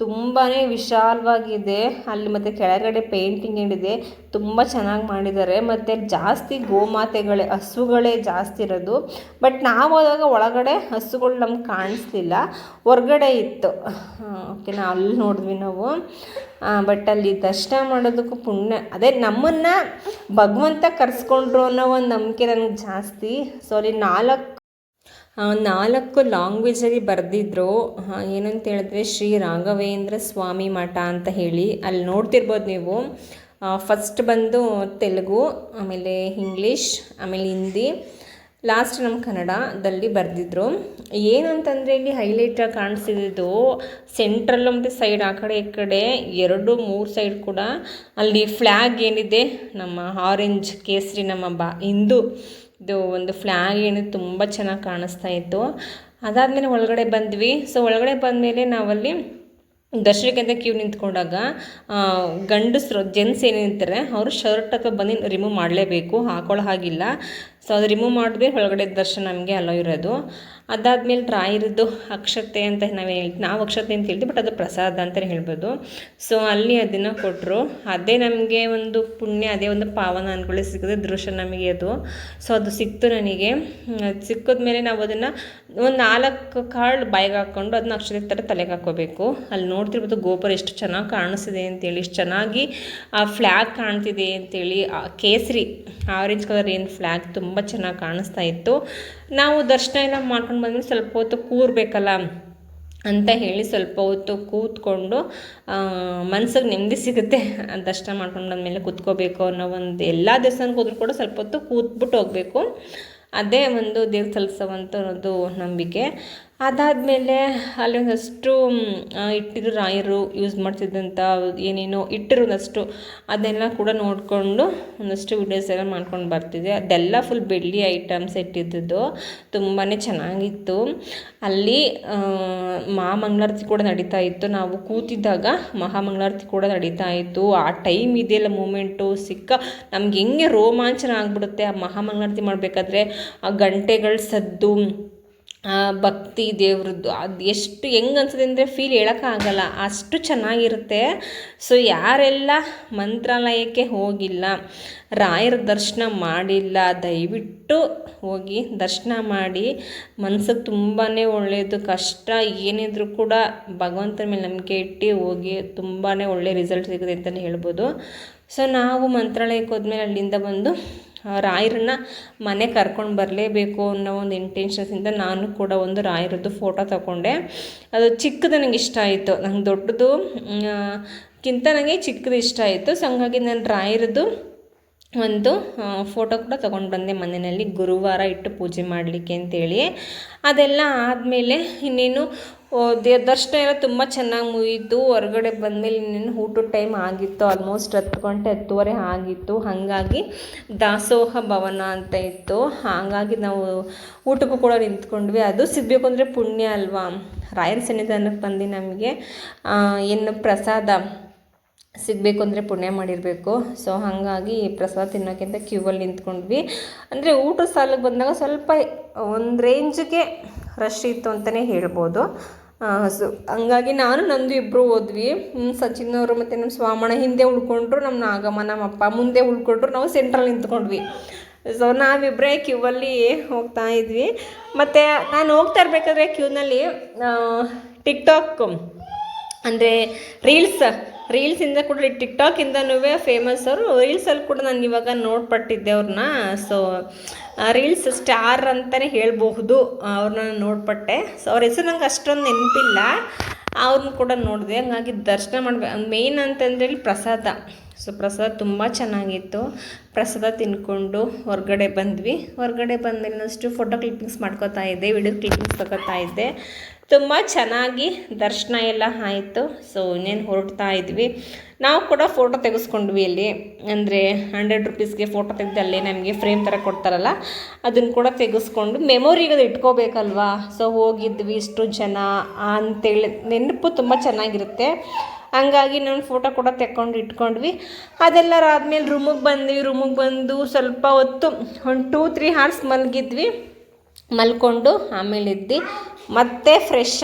ತುಂಬಾ ವಿಶಾಲವಾಗಿದೆ ಅಲ್ಲಿ. ಮತ್ತು ಕೆಳಗಡೆ ಪೇಂಟಿಂಗ್ ಏನಿದೆ ತುಂಬ ಚೆನ್ನಾಗಿ ಮಾಡಿದ್ದಾರೆ. ಮತ್ತು ಜಾಸ್ತಿ ಗೋಮಾತೆಗಳೇ, ಹಸುಗಳೇ ಜಾಸ್ತಿ ಇರೋದು. ಬಟ್ ನಾವು ಹೋದಾಗ ಒಳಗಡೆ ಹಸುಗಳು ನಮ್ಗೆ ಕಾಣಿಸ್ಲಿಲ್ಲ, ಹೊರ್ಗಡೆ ಇತ್ತು. ಓಕೆನಾ, ಅಲ್ಲಿ ನೋಡಿದ್ವಿ ನಾವು. ಬಟ್ ಅಲ್ಲಿ ದರ್ಶನ ಮಾಡೋದಕ್ಕೂ ಪುಣ್ಯ, ಅದೇ ನಮ್ಮನ್ನು ಭಗವಂತ ಕರೆಸ್ಕೊಂಡ್ರು ಅನ್ನೋ ಒಂದು ನಂಬಿಕೆ ನನಗೆ ಜಾಸ್ತಿ. ಸೊ ಅಲ್ಲಿ 4 ಲ್ಯಾಂಗ್ವೇಜಲ್ಲಿ ಬರೆದಿದ್ರು. ಏನಂತ ಹೇಳಿದ್ರೆ ಶ್ರೀ ರಾಘವೇಂದ್ರ ಸ್ವಾಮಿ ಮಠ ಅಂತ ಹೇಳಿ. ಅಲ್ಲಿ ನೋಡ್ತಿರ್ಬೋದು ನೀವು. ಫಸ್ಟ್ ಬಂದು ತೆಲುಗು, ಆಮೇಲೆ ಇಂಗ್ಲೀಷ್, ಆಮೇಲೆ ಹಿಂದಿ, ಲಾಸ್ಟ್ ನಮ್ಮ ಕನ್ನಡದಲ್ಲಿ ಬರೆದಿದ್ರು. ಏನಂತಂದರೆ ಇಲ್ಲಿ ಹೈಲೈಟಾಗಿ ಕಾಣಿಸ್ತಿದ್ದು ಸೆಂಟ್ರಲ್ಲು ಮತ್ತು ಸೈಡ್, ಆ ಕಡೆ ಈ ಕಡೆ 2-3 ಸೈಡ್ ಕೂಡ ಅಲ್ಲಿ ಫ್ಲ್ಯಾಗ್ ಏನಿದೆ ನಮ್ಮ ಆರೆಂಜ್ ಕೇಸರಿ, ನಮ್ಮ ಹಿಂದೂ ಇದು ಒಂದು ಫ್ಲ್ಯಾಗ್ ಏನಿದೆ ತುಂಬ ಚೆನ್ನಾಗಿ ಕಾಣಿಸ್ತಾ ಇತ್ತು. ಅದಾದಮೇಲೆ ಒಳಗಡೆ ಬಂದ್ವಿ. ಸೊ ಒಳಗಡೆ ಬಂದಮೇಲೆ ನಾವಲ್ಲಿ ದರ್ಶನಕ್ಕೆ ಅಂತ ಕ್ಯೂ ನಿಂತ್ಕೊಂಡಾಗ ಗಂಡಸರು ಜೆಂಟ್ಸ್ ಏನಿರ್ತಾರೆ ಅವರು ಶರ್ಟ್ ಅಥವಾ ಬನ್ನಿ ರಿಮೂವ್ ಮಾಡಲೇಬೇಕು, ಹಾಕೊಳ್ಳೋ ಹಾಗಿಲ್ಲ. ಸೊ ಅದು ರಿಮೂವ್ ಮಾಡಿದ್ರೆ ಒಳಗಡೆ ದರ್ಶನ ನಮಗೆ ಅಲೋ ಇರೋದು. ಅದಾದಮೇಲೆ ರಾಯರದ್ದು ಅಕ್ಷತೆ ಅಂತ ನಾವು ಅಕ್ಷತೆ ಅಂತ ಹೇಳ್ತೀವಿ, ಬಟ್ ಅದು ಪ್ರಸಾದ ಅಂತಲೇ ಹೇಳ್ಬೋದು. ಸೊ ಅಲ್ಲಿ ಅದನ್ನು ಕೊಟ್ಟರು. ಅದೇ ನಮಗೆ ಒಂದು ಪುಣ್ಯ, ಅದೇ ಒಂದು ಪಾವನ ಅಂದ್ಕೊಳ್ಳಿ ಸಿಕ್ಕಿದೆ ದೃಶ್ಯ ನಮಗೆ ಅದು. ಸೊ ಅದು ಸಿಕ್ತು ನನಗೆ. ಅದು ಸಿಕ್ಕಿದ್ಮೇಲೆ ನಾವು ಅದನ್ನು ಒಂದು 4 ಕಾರ್ಡ್ ಬಾಯಿಗೆ ಹಾಕ್ಕೊಂಡು ಅದನ್ನ ಅಕ್ಷತೆ ಥರ ತಲೆಗೆ ಹಾಕ್ಕೋಬೇಕು. ಅಲ್ಲಿ ನೋಡ್ತಿರ್ಬೋದು ಗೋಪುರ ಎಷ್ಟು ಚೆನ್ನಾಗಿ ಕಾಣಿಸ್ತಿದೆ ಅಂತೇಳಿ, ಎಷ್ಟು ಚೆನ್ನಾಗಿ ಆ ಫ್ಲ್ಯಾಗ್ ಕಾಣ್ತಿದೆ ಅಂತೇಳಿ. ಕೇಸರಿ ಆರೆಂಜ್ ಕಲರ್ ಏನು ಫ್ಲ್ಯಾಗ್ ತುಂಬ ಚೆನ್ನಾಗಿ ಕಾಣಿಸ್ತಾ ಇತ್ತು. ನಾವು ದರ್ಶನ ಎಲ್ಲ ಮಾಡ್ಕೊಂಡು ಬಂದ್ಮೇಲೆ ಸ್ವಲ್ಪ ಹೊತ್ತು ಕೂರಬೇಕಲ್ಲ ಅಂತ ಹೇಳಿ ಸ್ವಲ್ಪ ಹೊತ್ತು ಕೂತ್ಕೊಂಡು ಮನ್ಸಿಗೆ ನೆಮ್ಮದಿ ಸಿಗುತ್ತೆ. ದರ್ಶನ ಮಾಡ್ಕೊಂಡು ಬಂದಮೇಲೆ ಕೂತ್ಕೋಬೇಕು ಅನ್ನೋ ಒಂದು, ಎಲ್ಲ ದೇವಸ್ಥಾನಕ್ಕೆ ಹೋದ್ರೂ ಕೂಡ ಸ್ವಲ್ಪ ಹೊತ್ತು ಕೂತ್ಬಿಟ್ಟು ಹೋಗಬೇಕು, ಅದೇ ಒಂದು ದೇವ್ರ ಸಲ್ಲಿಸೋವಂಥ ಒಂದು ನಂಬಿಕೆ. ಅದಾದಮೇಲೆ ಅಲ್ಲಿ ಒಂದಷ್ಟು ಇಟ್ಟಿದ್ರು, ರಾಯರು ಯೂಸ್ ಮಾಡ್ತಿದ್ದಂಥ ಏನೇನೋ ಇಟ್ಟಿರೋದಷ್ಟು ಅದೆಲ್ಲ ಕೂಡ ನೋಡಿಕೊಂಡು ಒಂದಷ್ಟು ವೀಡಿಯೋಸ್ ಎಲ್ಲ ಮಾಡ್ಕೊಂಡು ಬರ್ತಿದ್ದೆ. ಅದೆಲ್ಲ ಫುಲ್ ಬೆಳ್ಳಿ ಐಟಮ್ಸ್ ಇಟ್ಟಿದ್ದು ತುಂಬಾ ಚೆನ್ನಾಗಿತ್ತು. ಅಲ್ಲಿ ಮಹಾಮಂಗಳಾರತಿ ಕೂಡ ನಡೀತಾ ಇತ್ತು. ನಾವು ಕೂತಿದ್ದಾಗ ಮಹಾಮಂಗಳಾರತಿ ಕೂಡ ನಡೀತಾ ಇತ್ತು. ಆ ಟೈಮ್ ಇದೆಯಲ್ಲ ಮೂಮೆಂಟು ನಮ್ಗೆ ಹೆಂಗೆ ರೋಮಾಂಚನ ಆಗಿಬಿಡುತ್ತೆ ಆ ಮಹಾಮಂಗಳಾರತಿ ಮಾಡಬೇಕಾದ್ರೆ. ಆ ಗಂಟೆಗಳ ಸದ್ದು, ಭಕ್ತಿ ದೇವ್ರದ್ದು ಅದು ಎಷ್ಟು ಹೆಂಗೆ ಅನ್ಸುತ್ತೆ ಅಂದರೆ ಫೀಲ್ ಹೇಳೋಕ್ಕಾಗಲ್ಲ, ಅಷ್ಟು ಚೆನ್ನಾಗಿರುತ್ತೆ. ಸೊ ಯಾರೆಲ್ಲ ಮಂತ್ರಾಲಯಕ್ಕೆ ಹೋಗಿಲ್ಲ, ರಾಯರ ದರ್ಶನ ಮಾಡಿಲ್ಲ, ದಯವಿಟ್ಟು ಹೋಗಿ ದರ್ಶನ ಮಾಡಿ. ಮನ್ಸಿಗೆ ತುಂಬಾ ಒಳ್ಳೆಯದು. ಕಷ್ಟ ಏನಿದ್ರು ಕೂಡ ಭಗವಂತನ ಮೇಲೆ ನಂಬಿಕೆ ಇಟ್ಟು ಹೋಗಿ, ತುಂಬಾ ಒಳ್ಳೆಯ ರಿಸಲ್ಟ್ ಸಿಗುತ್ತೆ ಅಂತಲೇ ಹೇಳ್ಬೋದು. ಸೊ ನಾವು ಮಂತ್ರಾಲಯಕ್ಕೆ ಹೋದ್ಮೇಲೆ ಅಲ್ಲಿಂದ ಬಂದು ರಾಯರನ್ನ ಮನೆ ಕರ್ಕೊಂಡು ಬರಲೇಬೇಕು ಅನ್ನೋ ಒಂದು ಇಂಟೆನ್ಷನ್ಸಿಂದ ನಾನು ಕೂಡ ಒಂದು ರಾಯರದ್ದು ಫೋಟೋ ತಗೊಂಡೆ. ಅದು ಚಿಕ್ಕದು ನನಗೆ ಇಷ್ಟ ಆಯಿತು, ನಂಗೆ ದೊಡ್ಡದು ಕಿಂತ ನನಗೆ ಚಿಕ್ಕದು ಇಷ್ಟ ಆಯಿತು. ಸೊ ಹಂಗಾಗಿ ನಾನು ರಾಯರದ್ದು ಒಂದು ಫೋಟೋ ಕೂಡ ತೊಗೊಂಡು ಬಂದೆ ಮನೆಯಲ್ಲಿ, ಗುರುವಾರ ಇಟ್ಟು ಪೂಜೆ ಮಾಡಲಿಕ್ಕೆ ಅಂತೇಳಿ. ಅದೆಲ್ಲ ಆದಮೇಲೆ ಇನ್ನೇನು ದರ್ಶನ ಎಲ್ಲ ತುಂಬ ಚೆನ್ನಾಗಿ ಮುಗಿಯಿತು. ಹೊರಗಡೆ ಬಂದಮೇಲೆ ಇನ್ನೇನು ಊಟದ ಟೈಮ್ ಆಗಿತ್ತು, ಆಲ್ಮೋಸ್ಟ್ 10 ಗಂಟೆ 10:30 ಆಗಿತ್ತು. ಹಾಗಾಗಿ ದಾಸೋಹ ಭವನ ಅಂತ ಇತ್ತು, ಹಾಗಾಗಿ ನಾವು ಊಟಕ್ಕೂ ಕೂಡ ನಿಂತ್ಕೊಂಡ್ವಿ. ಅದು ಸಿಗಬೇಕು ಅಂದರೆ ಪುಣ್ಯ ಅಲ್ವಾ, ರಾಯರ ಸನ್ನಿಧಾನಕ್ಕೆ ಬಂದು ನಮಗೆ ಏನು ಪ್ರಸಾದ ಸಿಗಬೇಕು ಅಂದರೆ ಪುಣ್ಯ ಮಾಡಿರಬೇಕು. ಸೊ ಹಾಗಾಗಿ ಪ್ರಸಾದ ತಿನ್ನೋಕ್ಕಿಂತ ಕ್ಯೂವಲ್ಲಿ ನಿಂತ್ಕೊಂಡ್ವಿ. ಅಂದರೆ ಊಟ ಸಾಲಿಗೆ ಬಂದಾಗ ಸ್ವಲ್ಪ ಒಂದು ರೇಂಜ್ಗೆ ರಶ್ ಇತ್ತು ಅಂತಲೇ ಹೇಳ್ಬೋದು. ಸೊ ಹಂಗಾಗಿ ನಾನು ನಂದು ಇಬ್ಬರು ಹೋದ್ವಿ. ಸಚಿನ್ ಅವರು ಮತ್ತು ನಮ್ಮ ಸ್ವಾಮಣ್ಣ ಹಿಂದೆ ಉಳ್ಕೊಂಡ್ರು, ನಮ್ಮ ನಾಗಮ್ಮ ನಮ್ಮ ಅಪ್ಪ ಮುಂದೆ ಉಳ್ಕೊಂಡ್ರು, ನಾವು ಸೆಂಟ್ರಲ್ಲಿ ನಿಂತ್ಕೊಂಡ್ವಿ. ಸೊ ನಾವಿಬ್ಬರೇ ಕ್ಯೂವಲ್ಲಿ ಹೋಗ್ತಾ ಇದ್ವಿ. ಮತ್ತು ನಾನು ಹೋಗ್ತಾ ಇರಬೇಕಾದ್ರೆ ಕ್ಯೂನಲ್ಲಿ ಟಿಕ್ಟಾಕ್ ಅಂದರೆ ರೀಲ್ಸಿಂದ ಕೂಡ ಟಿಕ್ಟಾಕಿಂದನೂ ಫೇಮಸ್ ಅವರು. ರೀಲ್ಸಲ್ಲಿ ಕೂಡ ನಾನು ಇವಾಗ ನೋಡ್ಪಟ್ಟಿದ್ದೆ ಅವ್ರನ್ನ. ಸೊ ರೀಲ್ಸ್ ಸ್ಟಾರ್ ಅಂತಲೇ ಹೇಳಬಹುದು, ಅವ್ರನ್ನ ನೋಡ್ಪಟ್ಟೆ. ಸೊ ಅವ್ರ ಹೆಸರು ನಂಗೆ ಅಷ್ಟೊಂದು ನೆನಪಿಲ್ಲ, ಅವ್ರನ್ನ ಕೂಡ ನೋಡಿದೆ. ಹಂಗಾಗಿ ದರ್ಶನ ಮಾಡಬೇಕು. ಮೇಯ್ನ್ ಅಂತಂದರೆ ಇಲ್ಲಿ ಪ್ರಸಾದ. ಸೊ ಪ್ರಸಾದ ತುಂಬ ಚೆನ್ನಾಗಿತ್ತು. ಪ್ರಸಾದ ತಿನ್ಕೊಂಡು ಹೊರಗಡೆ ಬಂದ್ವಿ. ಹೊರಗಡೆ ಬಂದಮೇಲೆ ಫೋಟೋ ಕ್ಲಿಪ್ಪಿಂಗ್ಸ್ ಮಾಡ್ಕೋತಾ ಇದ್ದೆ, ವಿಡಿಯೋ ಕ್ಲಿಪ್ಪಿಂಗ್ಸ್ ತಗೋತಾ ಇದ್ದೆ. ತುಂಬ ಚೆನ್ನಾಗಿ ದರ್ಶನ ಎಲ್ಲ ಆಯಿತು. ಸೊ ಇನ್ನೇನು ಹೊರಡ್ತಾ ಇದ್ವಿ. ನಾವು ಕೂಡ ಫೋಟೋ ತೆಗೆಸ್ಕೊಂಡ್ವಿ ಅಲ್ಲಿ. ಅಂದರೆ 100 ರೂಪೀಸ್ಗೆ ಫೋಟೋ ತೆಗೆದು ಅಲ್ಲೇ ನಮಗೆ ಫ್ರೇಮ್ ಥರ ಕೊಡ್ತಾರಲ್ಲ, ಅದನ್ನು ಕೂಡ ತೆಗೆಸ್ಕೊಂಡು ಮೆಮೊರಿಗೆ ಅದು ಇಟ್ಕೋಬೇಕಲ್ವಾ. ಸೊ ಹೋಗಿದ್ವಿ ಇಷ್ಟು ಜನ ಅಂತೇಳಿ ನೆನಪು ತುಂಬ ಚೆನ್ನಾಗಿರುತ್ತೆ. ಹಂಗಾಗಿ ನಾನು ಫೋಟೋ ಕೂಡ ತೆಕ್ಕೊಂಡು ಇಟ್ಕೊಂಡ್ವಿ. ಅದೆಲ್ಲರಾದ್ಮೇಲೆ ರೂಮಿಗೆ ಬಂದ್ವಿ. ರೂಮಿಗೆ ಬಂದು ಸ್ವಲ್ಪ ಹೊತ್ತು ಒಂದು 2-3 hours ಮಲಗಿದ್ವಿ. ಮಲ್ಕೊಂಡು ಆಮೇಲೆ ಎದ್ದು ಮತ್ತೆ ಫ್ರೆಶ್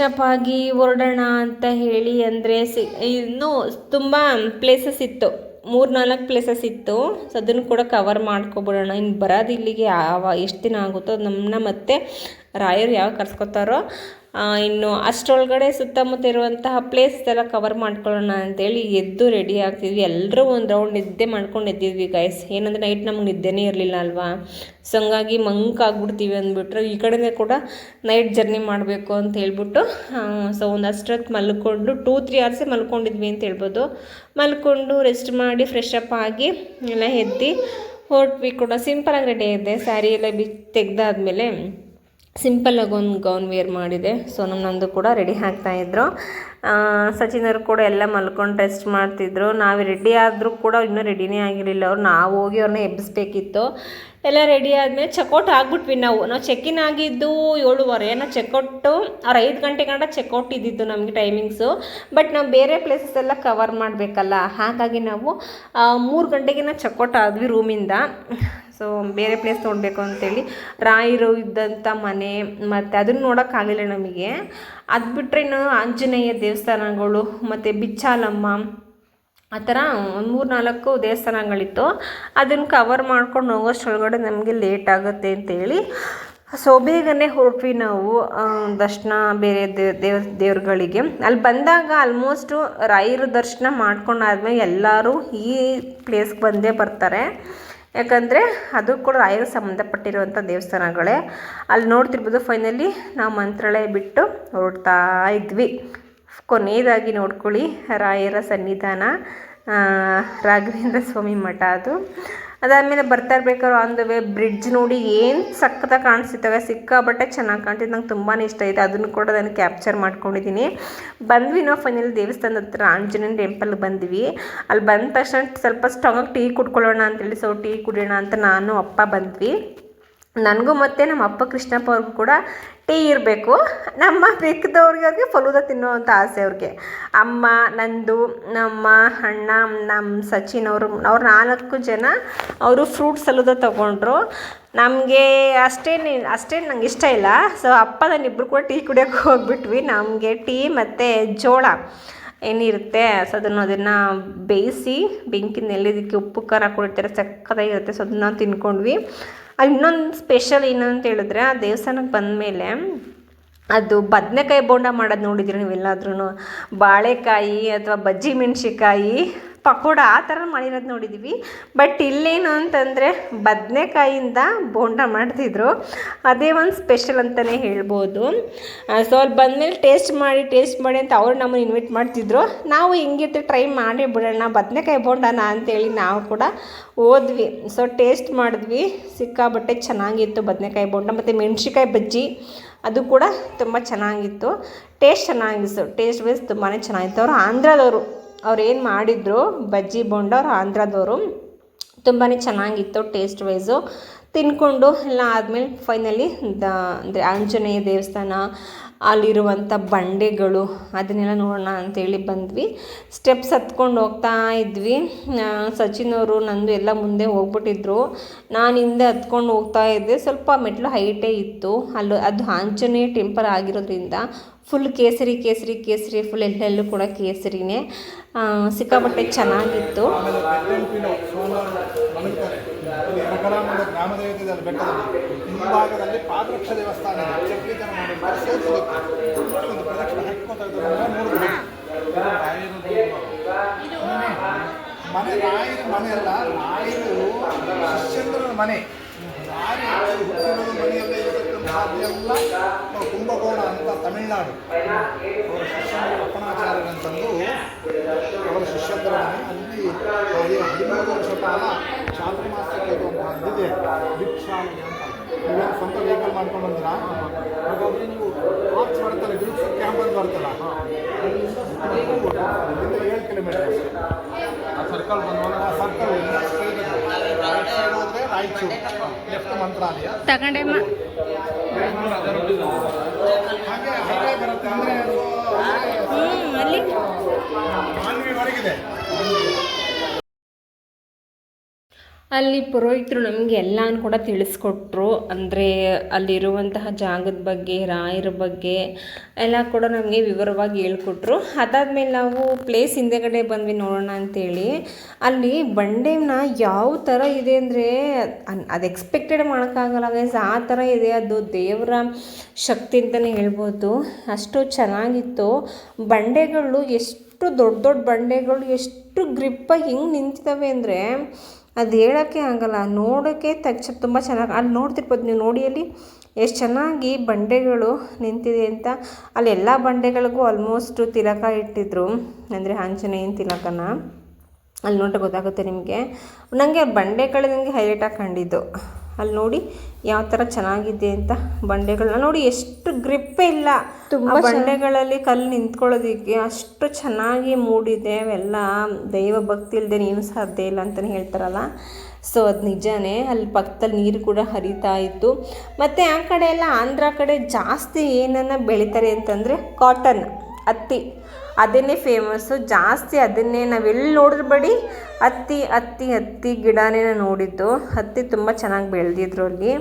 ಅಪ್ ಆಗಿ ಹೊರಡೋಣ ಅಂತ ಹೇಳಿ. ಅಂದರೆ ಇನ್ನೂ ತುಂಬ ಪ್ಲೇಸಸ್ ಇತ್ತು, 3-4 ಪ್ಲೇಸಸ್ ಇತ್ತು. ಸೊ ಅದನ್ನು ಕೂಡ ಕವರ್ ಮಾಡ್ಕೊಬಿಡೋಣ. ಇನ್ನು ಬರೋದು ಇಲ್ಲಿಗೆ ಎಷ್ಟು ದಿನ ಆಗುತ್ತೋ, ನಮ್ಮನ್ನ ಮತ್ತೆ ರಾಯರು ಯಾವಾಗ ಕರ್ಸ್ಕೊತಾರೋ ಇನ್ನು ಅಷ್ಟರೊಳಗಡೆ ಸುತ್ತಮುತ್ತ ಇರುವಂತಹ ಪ್ಲೇಸ್ ಎಲ್ಲ ಕವರ್ ಮಾಡ್ಕೊಳ್ಳೋಣ ಅಂತೇಳಿ ಎದ್ದು ರೆಡಿ ಆಗ್ತಿದ್ವಿ. ಎಲ್ಲರೂ ಒಂದು ರೌಂಡ್ ನಿದ್ದೆ ಮಾಡ್ಕೊಂಡು ಎದ್ದಿದ್ವಿ ಗೈಸ್. ಏನಂದರೆ ನೈಟ್ ನಮ್ಗೆ ನಿದ್ದೆನೇ ಇರಲಿಲ್ಲ ಅಲ್ವಾ. ಸೊ ಹಂಗಾಗಿ ಮಂಕಾಗ್ಬಿಡ್ತೀವಿ ಅಂದ್ಬಿಟ್ರು. ಈ ಕಡೆನೇ ಕೂಡ ನೈಟ್ ಜರ್ನಿ ಮಾಡಬೇಕು ಅಂತ ಹೇಳ್ಬಿಟ್ಟು ಸೊ ಒಂದು ಅಷ್ಟೊತ್ತು ಮಲ್ಕೊಂಡು 2-3 hours ಮಲ್ಕೊಂಡಿದ್ವಿ ಅಂತ ಹೇಳ್ಬೋದು. ಮಲ್ಕೊಂಡು ರೆಸ್ಟ್ ಮಾಡಿ ಫ್ರೆಶ್ ಅಪ್ ಆಗಿ ಎಲ್ಲ ಎದ್ದು ಹೊರಟ್ವಿ ಕೂಡ. ಸಿಂಪಲಾಗಿ ರೆಡಿ ಆಗಿದ್ದೆ. ಸ್ಯಾರಿ ಎಲ್ಲ ತೆಗ್ದಾದ್ಮೇಲೆ ಸಿಂಪಲ್ಲಾಗಿ ಒಂದು ಗೌನ್ ವೇರ್ ಮಾಡಿದೆ. ಸೊ ನಮ್ಮದು ಕೂಡ ರೆಡಿ ಆಗ್ತಾಯಿದ್ರು. ಸಚಿನರು ಕೂಡ ಎಲ್ಲ ಮಲ್ಕೊಂಡು ರೆಸ್ಟ್ ಮಾಡ್ತಿದ್ರು. ನಾವು ರೆಡಿ ಆದರೂ ಕೂಡ ಇನ್ನೂ ರೆಡಿನೇ ಆಗಿರಲಿಲ್ಲ ಅವ್ರು. ನಾವು ಹೋಗಿ ಅವ್ರನ್ನ ಎಬ್ಬಿಸ್ಬೇಕಿತ್ತು. ಎಲ್ಲ ರೆಡಿ ಆದಮೇಲೆ ಚೆಕ್ಔಟ್ ಆಗಿಬಿಟ್ವಿ. ನಾವು ಚೆಕ್ಇನ್ ಆಗಿದ್ದು 7:30. ಚೆಕ್ಔಟು ಅವ್ರು 5 ಗಂಟೆ ಗಂಟ ಚೆಕ್ಔಟ್ ಇದ್ದಿದ್ದು ನಮಗೆ ಟೈಮಿಂಗ್ಸು. ಬಟ್ ನಾವು ಬೇರೆ ಪ್ಲೇಸಸ್ ಎಲ್ಲ ಕವರ್ ಮಾಡಬೇಕಲ್ಲ, ಹಾಗಾಗಿ ನಾವು 3 ಗಂಟೆಗೆ ಚೆಕ್ಔಟ್ ಆದ್ವಿ ರೂಮಿಂದ. ಸೊ ಬೇರೆ ಪ್ಲೇಸ್ ನೋಡಬೇಕು ಅಂತೇಳಿ ರಾಯರು ಇದ್ದಂಥ ಮನೆ ಮತ್ತು ಅದನ್ನು ನೋಡೋಕ್ಕಾಗಲಿಲ್ಲ ನಮಗೆ. ಅದು ಬಿಟ್ಟರೆ ಇನ್ನು ಆಂಜನೇಯ ದೇವಸ್ಥಾನಗಳು ಮತ್ತು ಬಿಚ್ಚಾಲಮ್ಮ ಆ ಥರ 3-4 ದೇವಸ್ಥಾನಗಳಿತ್ತು. ಅದನ್ನು ಕವರ್ ಮಾಡ್ಕೊಂಡು ಹೋಗೋಷ್ಟರೊಳಗಡೆ ನಮಗೆ ಲೇಟ್ ಆಗುತ್ತೆ ಅಂತೇಳಿ ಸೊ ಬೇಗನೆ ಹೊರಟ್ವಿ ನಾವು ದರ್ಶನ ಬೇರೆ ದೇವ್ರುಗಳಿಗೆ. ಅಲ್ಲಿ ಬಂದಾಗ ಆಲ್ಮೋಸ್ಟು ರಾಯರ ದರ್ಶನ ಮಾಡ್ಕೊಂಡಾದ್ಮೇಲೆ ಎಲ್ಲರೂ ಈ ಪ್ಲೇಸ್ಗೆ ಬಂದೇ ಬರ್ತಾರೆ. ಯಾಕಂದರೆ ಅದು ಕೂಡ ರಾಯರು ಸಂಬಂಧಪಟ್ಟಿರುವಂಥ ದೇವಸ್ಥಾನಗಳೇ. ಅಲ್ಲಿ ನೋಡ್ತಿರ್ಬೋದು. ಫೈನಲಿ ನಾವು ಮಂತ್ರಾಲಯ ಬಿಟ್ಟು ಹೊರಡ್ತಾ ಇದ್ವಿ. ಕೊನೆಯದಾಗಿ ನೋಡ್ಕೊಳ್ಳಿ, ರಾಯರ ಸನ್ನಿಧಾನ, ರಾಘವೇಂದ್ರ ಸ್ವಾಮಿ ಮಠ ಅದು. ಅದಾದಮೇಲೆ ಬರ್ತಾ ಇರ್ಬೇಕಾದ್ರೆ ಆನ್ ದ ವೇ ಬ್ರಿಡ್ಜ್ ನೋಡಿ ಏನು ಸಕ್ಕತ್ತಾಗಿ ಕಾಣಿಸ್ತಿತ್ತವೆ, ಸಿಕ್ಕಾಬಟ್ಟೆ ಚೆನ್ನಾಗಿ ಕಾಣ್ತಿತ್ತು. ನಂಗೆ ತುಂಬಾ ಇಷ್ಟ ಆಯಿತು. ಅದನ್ನು ಕೂಡ ನಾನು ಕ್ಯಾಪ್ಚರ್ ಮಾಡ್ಕೊಂಡಿದ್ದೀನಿ. ಬಂದ್ವಿ ನಾವು ಫೈನಲಿ ದೇವಸ್ಥಾನದ ಹತ್ರ ಆಂಜನೇಯ ಟೆಂಪಲ್ಗೆ ಬಂದ್ವಿ. ಅಲ್ಲಿ ಬಂದ ತಕ್ಷಣ ಸ್ವಲ್ಪ ಸ್ಟ್ರಾಂಗಾಗಿ ಟೀ ಕುಡ್ಕೊಳ್ಳೋಣ ಅಂತೇಳಿ ಸೊ ಟೀ ಕುಡಿಯೋಣ ಅಂತ ನಾನು ಅಪ್ಪ ಬಂದ್ವಿ. ನನಗೂ ಮತ್ತು ನಮ್ಮ ಅಪ್ಪ ಕೃಷ್ಣಪ್ಪ ಅವ್ರಿಗೂ ಕೂಡ ಟೀ ಇರಬೇಕು. ನಮ್ಮ ಬೇಕದವ್ರಿಗೆ ಫಲೂದ ತಿನ್ನೋವಂಥ ಆಸೆ ಅವ್ರಿಗೆ. ಅಮ್ಮ, ನಂದು, ನಮ್ಮ ಅಣ್ಣ, ನಮ್ಮ ಸಚಿನ್ ಅವ್ರು 4 ಜನ ಅವರು ಫ್ರೂಟ್ಸ್ ಫಲೂದ ತೊಗೊಂಡ್ರು. ನಮಗೆ ಅಷ್ಟೇನು ನಂಗೆ ಇಷ್ಟ ಇಲ್ಲ. ಸೊ ಅಪ್ಪ ನಾನಿಬ್ಬರು ಕೂಡ ಟೀ ಕುಡಿಯೋಕ್ಕೆ ಹೋಗ್ಬಿಟ್ವಿ. ನಮಗೆ ಟೀ ಮತ್ತು ಜೋಳ ಏನಿರುತ್ತೆ ಸೊ ಅದನ್ನು ಬೇಯಿಸಿ ಬೆಂಕಿನಲ್ಲಿ ಇದಕ್ಕೆ ಉಪ್ಪು ಖಾರ ಕೊಡ್ತಾರೆ, ಸಕ್ಕತ್ತಾಗಿರುತ್ತೆ. ಸೊ ಅದನ್ನ ತಿನ್ಕೊಂಡ್ವಿ. ಇನ್ನೊಂದು ಸ್ಪೆಷಲ್ ಏನಂತ ಹೇಳಿದ್ರೆ, ಆ ದೇವಸ್ಥಾನಕ್ಕೆ ಬಂದಮೇಲೆ ಅದು ಬದನೆಕಾಯಿ ಬೋಂಡ ಮಾಡೋದು ನೋಡಿದ್ರಿ ನೀವೆಲ್ಲಾದ್ರೂ, ಬಾಳೆಕಾಯಿ ಅಥವಾ ಬಜ್ಜಿ ಮೆಣಸಿಕಾಯಿ ಪಕೋಡ ಆ ಥರ ಮಾಡಿರೋದು ನೋಡಿದ್ದೀವಿ. ಬಟ್ ಇಲ್ಲೇನು ಅಂತಂದರೆ ಬದನೆಕಾಯಿಂದ ಬೋಂಡ ಮಾಡ್ತಿದ್ರು, ಅದೇ ಒಂದು ಸ್ಪೆಷಲ್ ಅಂತಲೇ ಹೇಳ್ಬೋದು. ಸೊ ಅಲ್ಲಿ ಬಂದಮೇಲೆ ಟೇಸ್ಟ್ ಮಾಡಿ ಅಂತ ಅವ್ರು ನಮ್ಮನ್ನು ಇನ್ವೈಟ್ ಮಾಡ್ತಿದ್ರು. ನಾವು ಹಿಂಗಿತ್ತು ಟ್ರೈ ಮಾಡಿ ಬಿಡೋಣ ಬದನೆಕಾಯಿ ಬೋಂಡನ ಅಂತೇಳಿ ನಾವು ಕೂಡ ಹೋದ್ವಿ. ಸೊ ಟೇಸ್ಟ್ ಮಾಡಿದ್ವಿ, ಸಿಕ್ಕಾಬಟ್ಟೆ ಚೆನ್ನಾಗಿತ್ತು ಬದನೆಕಾಯಿ ಬೋಂಡ. ಮತ್ತು ಮೆಣಸಿಕಾಯಿ ಬಜ್ಜಿ ಅದು ಕೂಡ ತುಂಬ ಚೆನ್ನಾಗಿತ್ತು, ಟೇಸ್ಟ್ ಚೆನ್ನಾಗಿತ್ತು, ಟೇಸ್ಟ್ ವೈಸ್ ತುಂಬಾ ಚೆನ್ನಾಗಿತ್ತು. ಅವರು ಆಂಧ್ರದವರು, ಅವ್ರು ಏನು ಮಾಡಿದ್ರು ಬಜ್ಜಿ ಬೋಂಡ ಅವ್ರು ಆಂಧ್ರದವರು, ತುಂಬಾ ಚೆನ್ನಾಗಿತ್ತು ಟೇಸ್ಟ್ ವೈಸು. ತಿನ್ಕೊಂಡು ಎಲ್ಲ ಆದಮೇಲೆ ಫೈನಲಿ ಅಂದರೆ ಆಂಜನೇಯ ದೇವಸ್ಥಾನ, ಅಲ್ಲಿರುವಂಥ ಬಂಡೆಗಳು ಅದನ್ನೆಲ್ಲ ನೋಡೋಣ ಅಂತೇಳಿ ಬಂದ್ವಿ. ಸ್ಟೆಪ್ಸ್ ಹತ್ಕೊಂಡು ಹೋಗ್ತಾ ಇದ್ವಿ. ಸಚಿನ್ ಅವರು ನಂದು ಎಲ್ಲ ಮುಂದೆ ಹೋಗ್ಬಿಟ್ಟಿದ್ರು, ನಾನು ಹಿಂದೆ ಹತ್ಕೊಂಡು ಹೋಗ್ತಾ ಇದ್ದೆ. ಸ್ವಲ್ಪ ಮೆಟ್ಲು ಹೈಟೇ ಇತ್ತು. ಅದು ಆಂಜನೇಯ ಟೆಂಪಲ್ ಆಗಿರೋದ್ರಿಂದ ಫುಲ್ ಕೇಸರಿ ಫುಲ್ ಎಲ್ಲೆಲ್ಲೂ ಕೂಡ ಕೇಸರಿನೇ, ಸಿಕ್ಕಾಪಟ್ಟೆ ಚೆನ್ನಾಗಿತ್ತು. ಹಿಂಭಾಗದಲ್ಲಿ ಪಾದರಕ್ಷ ದೇವಸ್ಥಾನ ಮನೆ, ರಾಯರ ಮನೆ ಅಲ್ಲ, ರಾಯರು ಶಿಷ್ಯಂದ್ರನ ಮನೆ. ಮನೆಯಲ್ಲೇ ಇರತಕ್ಕಂಥದ್ದೆಲ್ಲ ಕುಂಭಕೋಣ ಅಂತ ತಮಿಳುನಾಡು, ಅವರ ಶಿಷ್ಯಂದ್ರ ಅಪ್ಪಣಾಚಾರ್ಯರಂತಂದು ಅವರ ಶಿಷ್ಯಂದ್ರ ಮನೆ. ಅಲ್ಲಿ 13 ವರ್ಷ ಕಾಲ ಚಾತುರ್ಮಾಸ ಕೇಳುವಂತಹದ್ದಿದೆ, ದೀಕ್ಷಾಲಯ ಅಂತ. ನೀವೇನು ಸ್ವಂತ ವೆಹಿಕಲ್ ಮಾಡ್ಕೊಂಡು ಬಂದಿರಾ? ಹಾಗಾದರೆ ನೀವು ಆರ್ಚ್ ಬರ್ತಲ್ಲ, ಗಿರುಕ್ ಕ್ಯಾಂಪಲ್ಲಿ ಬರ್ತಲ್ಲ, ಅಲ್ಲಿಂದ 7 ಕಿಲೋಮೀಟರ್ ಸರ್ಕಲ್ ಬಂದ ಸರ್ಕಲ್ ರೈಟ್ ಸೈಡ್ ಹೋದರೆ ರಾಯಚೂರು, ಲೆಫ್ಟ್ ಮಂತ್ರಾಲಯ ತಗೊಂಡೆ ಹಾಗೆ ಹೈವೇ ಬರುತ್ತೆ. ಅಂದರೆ ಅಲ್ಲಿ ಮಾನ್ವಿವರೆಗಿದೆ. ಅಲ್ಲಿ ಪುರೋಹಿತರು ನಮಗೆ ಎಲ್ಲನೂ ಕೂಡ ತಿಳಿಸ್ಕೊಟ್ರು. ಅಂದರೆ ಅಲ್ಲಿರುವಂತಹ ಜಾಗದ ಬಗ್ಗೆ, ರಾಯರ ಬಗ್ಗೆ ಎಲ್ಲ ಕೂಡ ನಮಗೆ ವಿವರವಾಗಿ ಹೇಳ್ಕೊಟ್ರು. ಅದಾದಮೇಲೆ ನಾವು ಪ್ಲೇಸ್ ಹಿಂದೆಗಡೆ ಬಂದ್ವಿ ನೋಡೋಣ ಅಂತೇಳಿ. ಅಲ್ಲಿ ಬಂಡೆನ ಯಾವ ಥರ ಇದೆ ಅಂದರೆ ಅದು ಎಕ್ಸ್ಪೆಕ್ಟೆಡ್ ಮಾಡೋಕ್ಕಾಗಲ್ಲ ಗೈಸ್, ಆ ಥರ ಇದೆ. ಅದು ದೇವರ ಶಕ್ತಿ ಅಂತಲೇ ಹೇಳ್ಬೋದು, ಅಷ್ಟು ಚೆನ್ನಾಗಿತ್ತು. ಬಂಡೆಗಳು ಎಷ್ಟು ದೊಡ್ಡ ಬಂಡೆಗಳು, ಎಷ್ಟು ಗ್ರಿಪ್ಪಾಗಿ ಹೆಂಗೆ ನಿಂತಿದ್ದಾವೆ ಅಂದರೆ ಅದು ಹೇಳೋಕ್ಕೆ ಆಗಲ್ಲ. ನೋಡೋಕ್ಕೆ ತುಂಬ ಚೆನ್ನಾಗಿ ಅಲ್ಲಿ ನೋಡ್ತಿರ್ಬೋದು ನೀವು. ನೋಡಿ ಅಲ್ಲಿ ಎಷ್ಟು ಚೆನ್ನಾಗಿ ಬಂಡೆಗಳು ನಿಂತಿದೆ ಅಂತ. ಅಲ್ಲಿ ಎಲ್ಲ ಬಂಡೆಗಳಿಗೂ ಆಲ್ಮೋಸ್ಟ್ ತಿಲಕ ಇಟ್ಟಿದ್ರು, ಅಂದರೆ ಆಂಜನೇಯನ ತಿಲಕನ. ಅಲ್ಲಿ ನೋಡ್ರೆ ಗೊತ್ತಾಗುತ್ತೆ ನಿಮಗೆ. ನನಗೆ ಬಂಡೆಗಳು ನನಗೆ ಹೈಲೈಟಾಗಿ ಕಂಡಿದ್ದು. ಅಲ್ಲಿ ನೋಡಿ ಯಾವ ಥರ ಚೆನ್ನಾಗಿದೆ ಅಂತ. ಬಂಡೆಗಳನ್ನ ನೋಡಿ, ಎಷ್ಟು ಗ್ರಿಪ್ಪೇ ಇಲ್ಲ ತುಂಬ ಬಂಡೆಗಳಲ್ಲಿ ಕಲ್ಲು ನಿಂತ್ಕೊಳ್ಳೋದಕ್ಕೆ, ಅಷ್ಟು ಚೆನ್ನಾಗಿ ಮೂಡಿದೆ. ಅವೆಲ್ಲ ದೈವ ಭಕ್ತಿ ಇಲ್ಲದೆ ಏನು ಸಾಧ್ಯ ಇಲ್ಲ ಅಂತಲೇ ಹೇಳ್ತಾರಲ್ಲ, ಸೊ ಅದು ನಿಜಾನೇ. ಅಲ್ಲಿ ಪಕ್ಕದಲ್ಲಿ ನೀರು ಕೂಡ ಹರಿತಾ ಇತ್ತು. ಮತ್ತು ಆ ಕಡೆ ಎಲ್ಲ ಆಂಧ್ರ ಕಡೆ ಜಾಸ್ತಿ ಏನನ್ನು ಬೆಳೀತಾರೆ ಅಂತಂದರೆ ಕಾಟನ್, ಹತ್ತಿ, ಅದನ್ನೇ ಫೇಮಸ್ಸು ಜಾಸ್ತಿ. ಅದನ್ನೇ ನಾವೆಲ್ಲಿ ನೋಡಿರ್ಬೇಡಿ ಹತ್ತಿ ಗಿಡನೇ ನೋಡಿದ್ದು. ಹತ್ತಿ ತುಂಬ ಚೆನ್ನಾಗಿ ಬೆಳೆದಿದ್ರು ಅಲ್ಲಿ.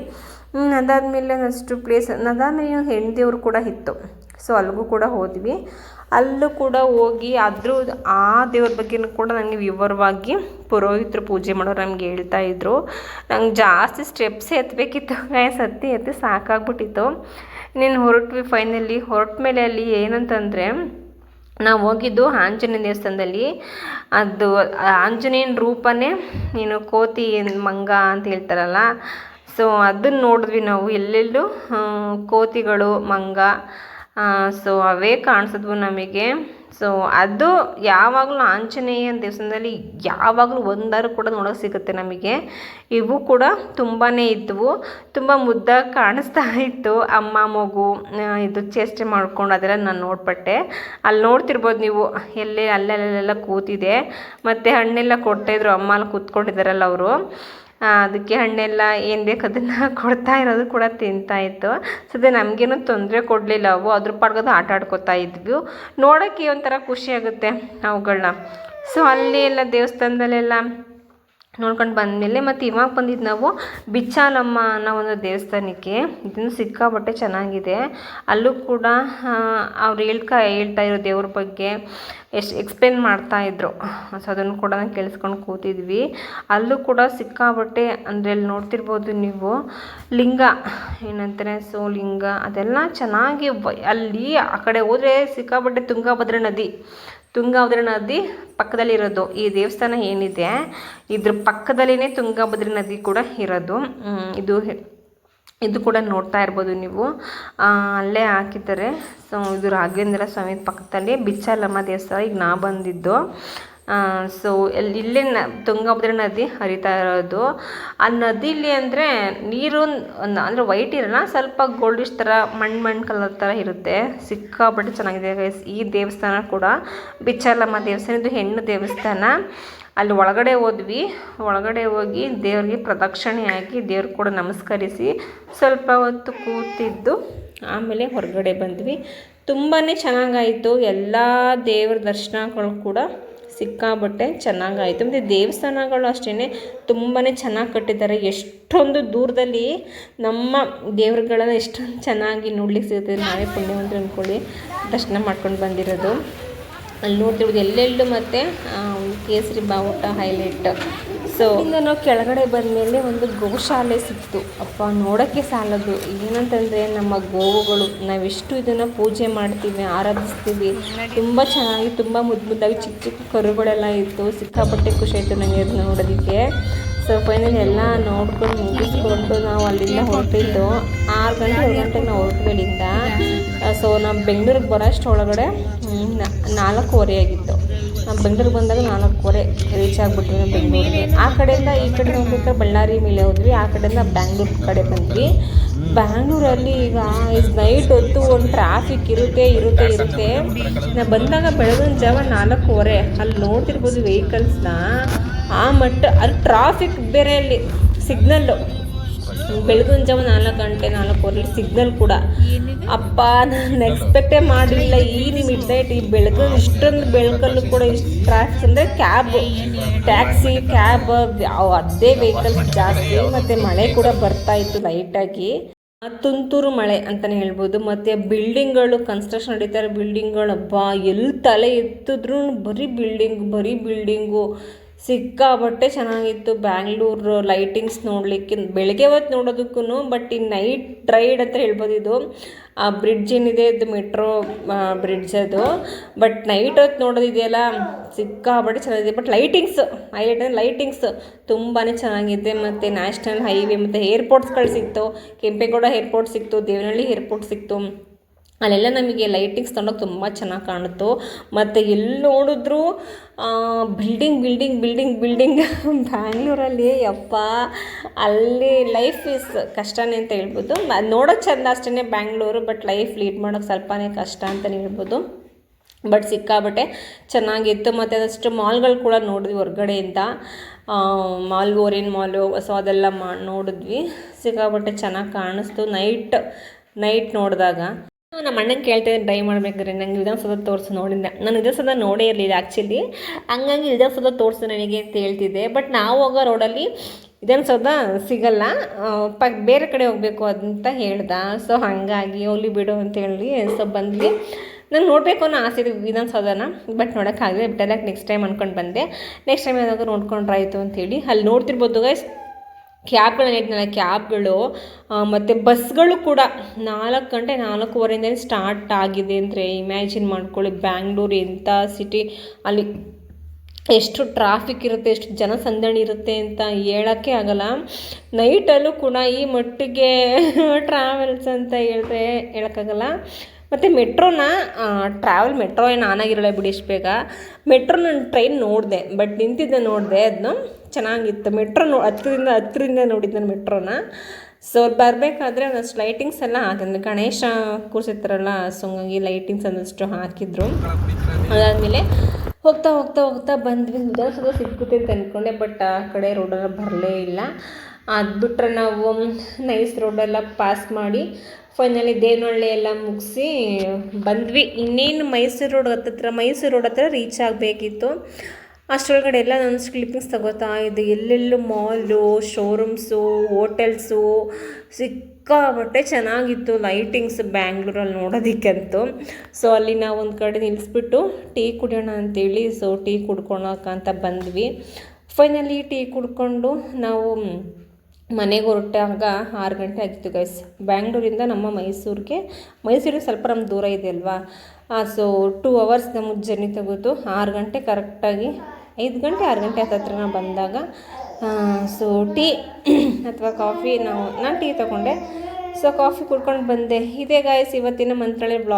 ಅದಾದಮೇಲೆ ಅಷ್ಟು ಪ್ಲೇಸ್, ಅದಾದಮೇಲೆ ಹೆಣ್ದೇವ್ರು ಕೂಡ ಇತ್ತು. ಸೊ ಅಲ್ಲಿಗೂ ಕೂಡ ಹೋದ್ವಿ. ಅಲ್ಲೂ ಕೂಡ ಹೋಗಿ ಆ ದೇವ್ರ ಬಗ್ಗೆನೂ ಕೂಡ ನನಗೆ ವಿವರವಾಗಿ ಪುರೋಹಿತರು ಪೂಜೆ ಮಾಡೋರು ನಮಗೆ ಹೇಳ್ತಾಯಿದ್ರು. ನಂಗೆ ಜಾಸ್ತಿ ಸ್ಟೆಪ್ಸ್ ಎತ್ತಬೇಕಿತ್ತು, ಎತ್ತಿ ಸಾಕಾಗ್ಬಿಟ್ಟಿತ್ತು. ಇನ್ನೇನು ಹೊರಟ್ವಿ. ಫೈನಲಿ ಹೊರಟ ಮೇಲೆ ಅಲ್ಲಿ ಏನಂತಂದರೆ, ನಾವು ಹೋಗಿದ್ದು ಆಂಜನೇಯ ದೇವಸ್ಥಾನದಲ್ಲಿ. ಅದು ಆಂಜನೇಯನ ರೂಪನೇ ನೀನು ಕೋತಿ ಮಂಗ ಅಂತ ಹೇಳ್ತಾರಲ್ಲ, ಸೊ ಅದನ್ನು ನೋಡಿದ್ವಿ ನಾವು. ಎಲ್ಲೆಲ್ಲೂ ಕೋತಿಗಳು, ಮಂಗ, ಸೊ ಅವೇ ಕಾಣಿಸಿದ್ವು ನಮಗೆ. ಸೊ ಅದು ಯಾವಾಗಲೂ ಆಂಜನೇಯನ ದೇವಸ್ಥಾನದಲ್ಲಿ ಯಾವಾಗಲೂ ಒಂದಾರು ಕೂಡ ನೋಡೋಕೆ ಸಿಗುತ್ತೆ ನಮಗೆ. ಇವು ಕೂಡ ತುಂಬಾ ಇದ್ದವು, ತುಂಬ ಮುದ್ದಾಗಿ ಕಾಣಿಸ್ತಾ ಇತ್ತು. ಅಮ್ಮ ಮಗು ಇದು ಚೇಷ್ಟೆ ಮಾಡ್ಕೊಂಡು ಅದೆಲ್ಲ ನಾನು ನೋಡ್ಪಟ್ಟೆ. ಅಲ್ಲಿ ನೋಡ್ತಿರ್ಬೋದು ನೀವು, ಅಲ್ಲೆಲ್ಲ ಕೂತಿದೆ. ಮತ್ತು ಹಣ್ಣೆಲ್ಲ ಕೊಡ್ತಾಯಿದ್ರು, ಅಮ್ಮ ಅಲ್ಲಿ ಕೂತ್ಕೊಂಡಿದ್ದಾರಲ್ಲ ಅವರು. ಅದಕ್ಕೆ ಹಣ್ಣೆಲ್ಲ ಏನು ಬೇಕು ಅದನ್ನು ಕೊಡ್ತಾ ಇರೋದು ಕೂಡ ತಿಂತಾಯಿತ್ತು. ಸದ್ಯ ನಮಗೇನು ತೊಂದರೆ ಕೊಡಲಿಲ್ಲ. ಅವು ಅದ್ರ ಪಾಡ್ಗದು ಆಟ ಆಡ್ಕೊತಾ ಇದ್ವಿ. ನೋಡೋಕ್ಕೆ ಒಂಥರ ಖುಷಿಯಾಗುತ್ತೆ ಅವುಗಳನ್ನ. ಸೊ ಅಲ್ಲಿ ಎಲ್ಲ ದೇವಸ್ಥಾನದಲ್ಲೆಲ್ಲ ನೋಡ್ಕೊಂಡು ಬಂದಮೇಲೆ ಮತ್ತು ಇವಾಗ ಬಂದಿದ್ದು ನಾವು ಬಿಚ್ಚಾಲಮ್ಮ ಅನ್ನೋ ಒಂದು ದೇವಸ್ಥಾನಕ್ಕೆ. ಇದನ್ನು ಸಿಕ್ಕಾಪಟ್ಟೆ ಚೆನ್ನಾಗಿದೆ. ಅಲ್ಲೂ ಕೂಡ ಅವ್ರು ಹೇಳ್ತಾ ಇರೋ ದೇವ್ರ ಬಗ್ಗೆ ಎಷ್ಟು ಎಕ್ಸ್ಪ್ಲೇನ್ ಮಾಡ್ತಾಯಿದ್ರು. ಸೊ ಅದನ್ನು ಕೂಡ ಕೇಳಿಸ್ಕೊಂಡು ಕೂತಿದ್ವಿ. ಅಲ್ಲೂ ಕೂಡ ಸಿಕ್ಕಾಪಟ್ಟೆ ಅಂದರೆ ಅಲ್ಲಿ ನೋಡ್ತಿರ್ಬೋದು ನೀವು ಲಿಂಗ ಏನಂತಾರೆ, ಸೊ ಲಿಂಗ ಅದೆಲ್ಲ ಚೆನ್ನಾಗಿ ಅಲ್ಲಿ ಆ ಕಡೆ ಹೋದರೆ ಸಿಕ್ಕಾಪಟ್ಟೆ ತುಂಗಾಭದ್ರಾ ನದಿ ಪಕ್ಕದಲ್ಲಿರೋದು ಈ ದೇವಸ್ಥಾನ ಏನಿದೆ ಇದ್ರ ಪಕ್ಕದಲ್ಲಿನೇ ತುಂಗಾಭದ್ರಾ ನದಿ ಕೂಡ ಇರೋದು. ಇದು ಕೂಡ ನೋಡ್ತಾ ಇರ್ಬೋದು ನೀವು, ಅಲ್ಲೇ ಹಾಕಿದ್ದಾರೆ. ಸೊ ಇದು ರಾಘವೇಂದ್ರ ಸ್ವಾಮಿ ಪಕ್ಕದಲ್ಲಿ ಬಿಚ್ಚಾಲಮ್ಮ ದೇವಸ್ಥಾನ. ಈಗ ನಾ ಬಂದಿದ್ದು ಸೊ ಇಲ್ಲೇ ತುಂಗಾಭದ್ರಾ ನದಿ ಹರಿತಾ ಇರೋದು. ಆ ನದಿಲಿ ಅಂದರೆ ನೀರು ಅಂದರೆ ವೈಟ್ ಇರೋಲ್ಲ, ಸ್ವಲ್ಪ ಗೋಲ್ಡಿಶ್ ಥರ ಮಣ್ಣು ಕಲರ್ ಥರ ಇರುತ್ತೆ. ಸಿಕ್ಕಾಪಟ್ಟೆ ಚೆನ್ನಾಗಿದೆ ಗೈಸ್. ಈ ದೇವಸ್ಥಾನ ಕೂಡ ಬಿಚ್ಚಾಲಮ್ಮ ದೇವಸ್ಥಾನ, ಇದು ಹೆಣ್ಣು ದೇವಸ್ಥಾನ. ಅಲ್ಲಿ ಒಳಗಡೆ ಹೋದ್ವಿ. ಒಳಗಡೆ ಹೋಗಿ ದೇವ್ರಿಗೆ ಪ್ರದಕ್ಷಿಣೆ ಹಾಕಿ ದೇವ್ರಿಗೆ ಕೂಡ ನಮಸ್ಕರಿಸಿ ಸ್ವಲ್ಪ ಹೊತ್ತು ಕೂತಿದ್ದು ಆಮೇಲೆ ಹೊರಗಡೆ ಬಂದ್ವಿ. ತುಂಬಾ ಚೆನ್ನಾಗಾಯಿತು. ಎಲ್ಲ ದೇವ್ರ ದರ್ಶನಗಳು ಕೂಡ ಸಿಕ್ಕಾಪಟ್ಟೆ ಚೆನ್ನಾಗಾಯಿತು. ಮತ್ತು ದೇವಸ್ಥಾನಗಳು ಅಷ್ಟೇ ತುಂಬಾ ಚೆನ್ನಾಗಿ ಕಟ್ಟಿದ್ದಾರೆ. ಎಷ್ಟೊಂದು ದೂರದಲ್ಲಿ ನಮ್ಮ ದೇವ್ರುಗಳನ್ನ ಎಷ್ಟೊಂದು ಚೆನ್ನಾಗಿ ನೋಡ್ಲಿಕ್ಕೆ ಸಿಗುತ್ತೆ. ನಾವೇ ಪುಣ್ಯವಂತರು ಅಂದ್ಕೊಳ್ಳಿ ದರ್ಶನ ಮಾಡ್ಕೊಂಡು ಬಂದಿರೋದು. ಅಲ್ಲಿ ನೋಡ್ತಿರ್ಬೋದು ಎಲ್ಲೆಲ್ಲೂ ಮತ್ತು ಕೇಸರಿ ಬಾವುಟ ಹೈಲೈಟ್. ಸೊ ನಾವು ಕೆಳಗಡೆ ಬಂದಮೇಲೆ ಒಂದು ಗೋಶಾಲೆ ಸಿಕ್ತು. ಅಪ್ಪ ನೋಡೋಕ್ಕೆ ಸಾಲದು. ಏನಂತಂದರೆ ನಮ್ಮ ಗೋವುಗಳು ನಾವೆಷ್ಟು ಇದನ್ನು ಪೂಜೆ ಮಾಡ್ತೀವಿ, ಆರಾಧಿಸ್ತೀವಿ. ತುಂಬ ಚೆನ್ನಾಗಿ ತುಂಬ ಮುದ್ದಾಗಿ ಚಿಕ್ಕ ಚಿಕ್ಕ ಕರುಗಳೆಲ್ಲ ಇತ್ತು. ಸಿಕ್ಕಾಪಟ್ಟೆ ಖುಷಿ ಆಯಿತು ನನಗೆ ಅದನ್ನ ನೋಡೋದಕ್ಕೆ. ಸೊ ಫೈನಲ್ ಎಲ್ಲ ನೋಡ್ಕೊಂಡು ಮುಗಿಸ್ಕೊಂಡು ನಾವು ಅಲ್ಲಿಂದ ಹೊರಟಿದ್ದು 6 ಗಂಟೆ 7 ಗಂಟೆಗೆ ನಾವು ಹೊರಟ್ವಿ ಅಲ್ಲಿಂದ. ಸೊ ನಾವು ಬೆಂಗಳೂರಿಗೆ ಬರೋಷ್ಟು ಒಳಗಡೆ 4:15 ಆಗಿತ್ತು. ನಾವು ಬೆಂಗಳೂರಿಗೆ ಬಂದಾಗ 4:15 ರೀಚ್ ಆಗಿಬಿಟ್ವಿ ನಾವು ಬೆಂಗಳೂರಿಗೆ. ಆ ಕಡೆಯಿಂದ ಈ ಕಡೆ ಹೋಗ್ಬೇಕಾದ್ರೆ ಬಳ್ಳಾರಿ ಮೇಲೆ ಹೋದ್ವಿ. ಆ ಕಡೆಯಿಂದ ಬ್ಯಾಂಗ್ಳೂರ್ ಕಡೆ ಬಂದ್ವಿ. ಬ್ಯಾಂಗ್ಳೂರಲ್ಲಿ ಈಗ ನೈಟ್ ಹೊತ್ತು ಒಂದು ಟ್ರಾಫಿಕ್ ಇರುತ್ತೆ. ನಾವು ಬಂದಾಗ ಬೆಳಗಿನ ಜಾವ 4:15. ಅಲ್ಲಿ ನೋಡ್ತಿರ್ಬೋದು ವೆಹಿಕಲ್ಸ್ನ ಆ ಮಟ್ಟ. ಅಲ್ಲಿ ಟ್ರಾಫಿಕ್ ಬೇರೆ, ಅಲ್ಲಿ ಸಿಗ್ನಲ್ಲು ಬೆಳಗಿನ ಜಾವ 4 ಗಂಟೆ 4:15 ಸಿಗ್ನಲ್ ಕೂಡ. ಅಪ್ಪ ನಾನು ಎಕ್ಸ್ಪೆಕ್ಟೇ ಮಾಡಲಿಲ್ಲ ಈ ಮಿಡ್ ನೈಟ್ ಈ ಬೆಳಗ್ಗೆ ಇಷ್ಟೊಂದು ಬೆಳಕಲ್ಲೂ ಕೂಡ ಇಷ್ಟು ಟ್ರಾಫಿಕ್. ಅಂದರೆ ಟ್ಯಾಕ್ಸಿ ಕ್ಯಾಬ್ ಅದೇ ವೆಹಿಕಲ್ಸ್ ಜಾಸ್ತಿ. ಮತ್ತು ಮಳೆ ಕೂಡ ಬರ್ತಾ ಇತ್ತು ಲೈಟಾಗಿ, ತುಂತುರು ಮಳೆ ಅಂತಲೇ ಹೇಳ್ಬೋದು. ಮತ್ತು ಬಿಲ್ಡಿಂಗ್ಗಳು ಕನ್ಸ್ಟ್ರಕ್ಷನ್ ನಡೀತಾರೆ. ಬಿಲ್ಡಿಂಗ್ಗಳು ಹಬ್ಬ ಎಲ್ಲಿ ತಲೆ ಎತ್ತಿದ್ರೂ ಬರೀ ಬಿಲ್ಡಿಂಗು ಸಿಕ್ಕಾಪಟ್ಟೆ ಚೆನ್ನಾಗಿತ್ತು. ಬ್ಯಾಂಗ್ಳೂರು ಲೈಟಿಂಗ್ಸ್ ನೋಡಲಿಕ್ಕೆ ಬೆಳಗ್ಗೆ ಹೊತ್ತು ನೋಡೋದಕ್ಕೂ, ಬಟ್ ಈ ನೈಟ್ ರೈಡ್ ಅಂತ ಹೇಳ್ಬೋದು. ಇದು ಆ ಬ್ರಿಡ್ಜ್ ಏನಿದೆ ಇದು ಮೆಟ್ರೋ ಬ್ರಿಡ್ಜ್ ಅದು. ಬಟ್ ನೈಟ್ ಹೊತ್ತು ನೋಡೋದಿದೆಯಲ್ಲ ಸಿಕ್ಕಾಪಟ್ಟೆ ಚೆನ್ನಾಗಿದೆ. ಬಟ್ ಲೈಟಿಂಗ್ಸ್ ತುಂಬಾ ಚೆನ್ನಾಗಿದೆ. ಮತ್ತು ನ್ಯಾಷನಲ್ ಹೈವೇ ಮತ್ತು ಏರ್ಪೋರ್ಟ್ಸ್ಗಳು ಸಿಕ್ತು. ಕೆಂಪೇಗೌಡ ಏರ್ಪೋರ್ಟ್ ಸಿಕ್ತು, ದೇವನಹಳ್ಳಿ ಏರ್ಪೋರ್ಟ್ ಸಿಕ್ತು. ಅಲ್ಲೆಲ್ಲ ನಮಗೆ ಲೈಟಿಂಗ್ಸ್ ತೊಗೊಂಡೋಗಿ ತುಂಬ ಚೆನ್ನಾಗಿ ಕಾಣಿತು. ಮತ್ತು ಎಲ್ಲಿ ನೋಡಿದ್ರೂ ಬಿಲ್ಡಿಂಗ್ ಬ್ಯಾಂಗ್ಳೂರಲ್ಲಿ ಯಪ್ಪ ಅಲ್ಲಿ ಲೈಫ್ ಇಸ್ ಕಷ್ಟನೇ ಅಂತ ಹೇಳ್ಬೋದು. ನೋಡೋಕ್ಕೆ ಚೆಂದ ಅಷ್ಟೇ ಬ್ಯಾಂಗ್ಳೂರು, ಬಟ್ ಲೈಫ್ ಲೀಡ್ ಮಾಡೋಕ್ಕೆ ಸ್ವಲ್ಪನೇ ಕಷ್ಟ ಅಂತಲೇ ಹೇಳ್ಬೋದು. ಬಟ್ ಸಿಕ್ಕಾಬಟ್ಟೆ ಚೆನ್ನಾಗಿತ್ತು. ಮತ್ತು ಅದಷ್ಟು ಮಾಲ್ಗಳು ಕೂಡ ನೋಡಿದ್ವಿ ಹೊರಗಡೆಯಿಂದ. ಓರಿಯನ್ ಮಾಲು, ಸೊ ಅದೆಲ್ಲ ನೋಡಿದ್ವಿ. ಸಿಕ್ಕಾಬಟ್ಟೆ ಚೆನ್ನಾಗಿ ಕಾಣಿಸ್ತು ನೈಟ್ ನೋಡಿದಾಗ. ನಮ್ಮ ಅಣ್ಣಂಗೆ ಕೇಳ್ತಿದ್ದೆ ಡ್ರೈವ್ ಮಾಡಬೇಕಾದ್ರೆ ನಂಗೆ ವಿಧಾನಸೌಧ ತೋರಿಸು ನೋಡಿದ್ದೆ. ನಾನು ವಿಧಾನಸೌಧ ನೋಡೇ ಇರಲಿಲ್ಲ ಆ್ಯಕ್ಚುಲಿ. ಹಂಗಾಗಿ ವಿಧಾನಸೌಧ ತೋರಿಸು ನನಗೆ ಅಂತ ಹೇಳ್ತಿದ್ದೆ. ಬಟ್ ನಾವು ಹೋಗೋ ರೋಡಲ್ಲಿ ವಿಧಾನಸೌಧ ಸಿಗಲ್ಲ, ಬೇರೆ ಕಡೆ ಹೋಗಬೇಕು ಅಂತ ಹೇಳ್ದ. ಸೊ ಹಾಗಾಗಿ ಹೋಗ್ಲಿ ಬಿಡು ಅಂತ ಹೇಳಿ ಸೊ ಬಂದ್ವಿ. ನಂಗೆ ನೋಡಬೇಕು ಅನ್ನೋ ಆಸೆ ಇದೆ ವಿಧಾನಸೌಧನ, ಬಟ್ ನೋಡೋಕ್ಕಾಗಲಿ. ಬಿಟ್ಟಲ್ಲ ನೆಕ್ಸ್ಟ್ ಟೈಮ್ ಅಂದ್ಕೊಂಡು ಬಂದೆ. ನೆಕ್ಸ್ಟ್ ಟೈಮ್ ಏನಾದರೂ ನೋಡ್ಕೊಂಡ್ರಾಯ್ತು ಅಂಥೇಳಿ. ಅಲ್ಲಿ ನೋಡ್ತಿರ್ಬೋದು ಗೈಸ್ ಕ್ಯಾಬ್ಗಳು ಮತ್ತು ಬಸ್ಗಳು ಕೂಡ 4 ಗಂಟೆ 4:15 ಸ್ಟಾರ್ಟ್ ಆಗಿದೆ ಅಂದರೆ ಇಮ್ಯಾಜಿನ್ ಮಾಡ್ಕೊಳ್ಳಿ. ಬ್ಯಾಂಗ್ಳೂರು ಎಂಥ ಸಿಟಿ, ಅಲ್ಲಿ ಎಷ್ಟು ಟ್ರಾಫಿಕ್ ಇರುತ್ತೆ, ಎಷ್ಟು ಜನಸಂದಣಿ ಇರುತ್ತೆ ಅಂತ ಹೇಳೋಕ್ಕೆ ಆಗಲ್ಲ. ನೈಟಲ್ಲೂ ಕೂಡ ಈ ಮಟ್ಟಿಗೆ ಟ್ರಾವೆಲ್ಸ್ ಅಂತ ಹೇಳಿದ್ರೆ ಹೇಳೋಕ್ಕಾಗಲ್ಲ. ಮತ್ತು ಮೆಟ್ರೋನ ಮೆಟ್ರೋ ಏನು ಆನ್ ಆಗಿರಲ್ಲ ಬಿಡಿ ಇಷ್ಟು ಬೇಗ. ಮೆಟ್ರೋ ನಾನು ಟ್ರೈನ್ ನೋಡಿದೆ, ಬಟ್ ನಿಂತಿದ್ದೆ ನೋಡಿದೆ, ಅದನ್ನು ಚೆನ್ನಾಗಿತ್ತು. ಮೆಟ್ರೋ ಹತ್ತಿರದಿಂದ ನೋಡಿದ್ದು ನಾನು ಮೆಟ್ರೋನ. ಸೊ ಬರಬೇಕಾದ್ರೆ ಒಂದಷ್ಟು ಲೈಟಿಂಗ್ಸ್ ಎಲ್ಲ ಹಾಕಿದ್ರು. ಗಣೇಶ ಕೂರಿಸಿರ್ತಾರಲ್ಲ, ಸೊ ಹಂಗಾಗಿ ಲೈಟಿಂಗ್ಸ್ ಒಂದಷ್ಟು ಹಾಕಿದ್ರು. ಅದಾದಮೇಲೆ ಹೋಗ್ತಾ ಬಂದ್ವಿ. ವಿಧಾನಸೌಧ ಸಿಕ್ಕುತ್ತೆ ಅಂತ ಅಂದ್ಕೊಂಡೆ, ಬಟ್ ಆ ಕಡೆ ರೋಡೆಲ್ಲ ಬರಲೇ ಇಲ್ಲ. ಅದು ಬಿಟ್ಟರೆ ನಾವು ನೈಸ್ ರೋಡೆಲ್ಲ ಪಾಸ್ ಮಾಡಿ ಫೈನಲಿ ದೇವನಹಳ್ಳಿ ಎಲ್ಲ ಮುಗಿಸಿ ಬಂದ್ವಿ. ಇನ್ನೇನು ಮೈಸೂರು ರೋಡ್ ಹತ್ರ ರೀಚ್ ಆಗಬೇಕಿತ್ತು. ಅಷ್ಟರೊಳಗಡೆ ಎಲ್ಲ ನಾನು ಕ್ಲಿಪ್ಪಿಂಗ್ಸ್ ತಗೋತಾ ಇದ್ದೆ. ಎಲ್ಲೆಲ್ಲೂ ಮಾಲು, ಶೋರೂಮ್ಸು, ಹೋಟೆಲ್ಸು ಸಿಕ್ಕಾಪಟ್ಟೆ ಚೆನ್ನಾಗಿತ್ತು ಲೈಟಿಂಗ್ಸ್ ಬ್ಯಾಂಗ್ಳೂರಲ್ಲಿ ನೋಡೋದಕ್ಕಂತೂ. ಸೊ ಅಲ್ಲಿ ನಾವು ಒಂದು ಕಡೆ ನಿಲ್ಲಿಸ್ಬಿಟ್ಟು ಟೀ ಕುಡಿಯೋಣ ಅಂತೇಳಿ ಟೀ ಕುಡ್ಕೊಳಕ್ಕಂತ ಬಂದ್ವಿ. ಫೈನಲಿ ಟೀ ಕುಡ್ಕೊಂಡು ನಾವು ಮನೆಗೆ ಹೊರಟಾಗ 6 ಗಂಟೆ ಆಗಿತ್ತು ಗೈಸ್. ಬ್ಯಾಂಗ್ಳೂರಿಂದ ನಮ್ಮ ಮೈಸೂರಿಗೆ ಸ್ವಲ್ಪ ನಮ್ಮ ದೂರ ಇದೆ ಅಲ್ವಾ. 2 ಅವರ್ಸ್ ನಮಗೆ ಜರ್ನಿ ತಗೋತು. 6 ಗಂಟೆ ಕರೆಕ್ಟಾಗಿ 5 ಗಂಟೆ 6 ಗಂಟೆ ಹತ್ತಿರ ನಾವು ಬಂದಾಗ ಟೀ ಅಥವಾ ಕಾಫಿ ನಾನು ಟೀ ತೊಗೊಂಡೆ. ಕಾಫಿ ಕುಡ್ಕೊಂಡು ಬಂದೆ. ಇದೇ ಗಾಯ್ಸ್ ಇವತ್ತಿನ ಮಂತ್ರಾಲಯ ಬ್ಲಾಗ್.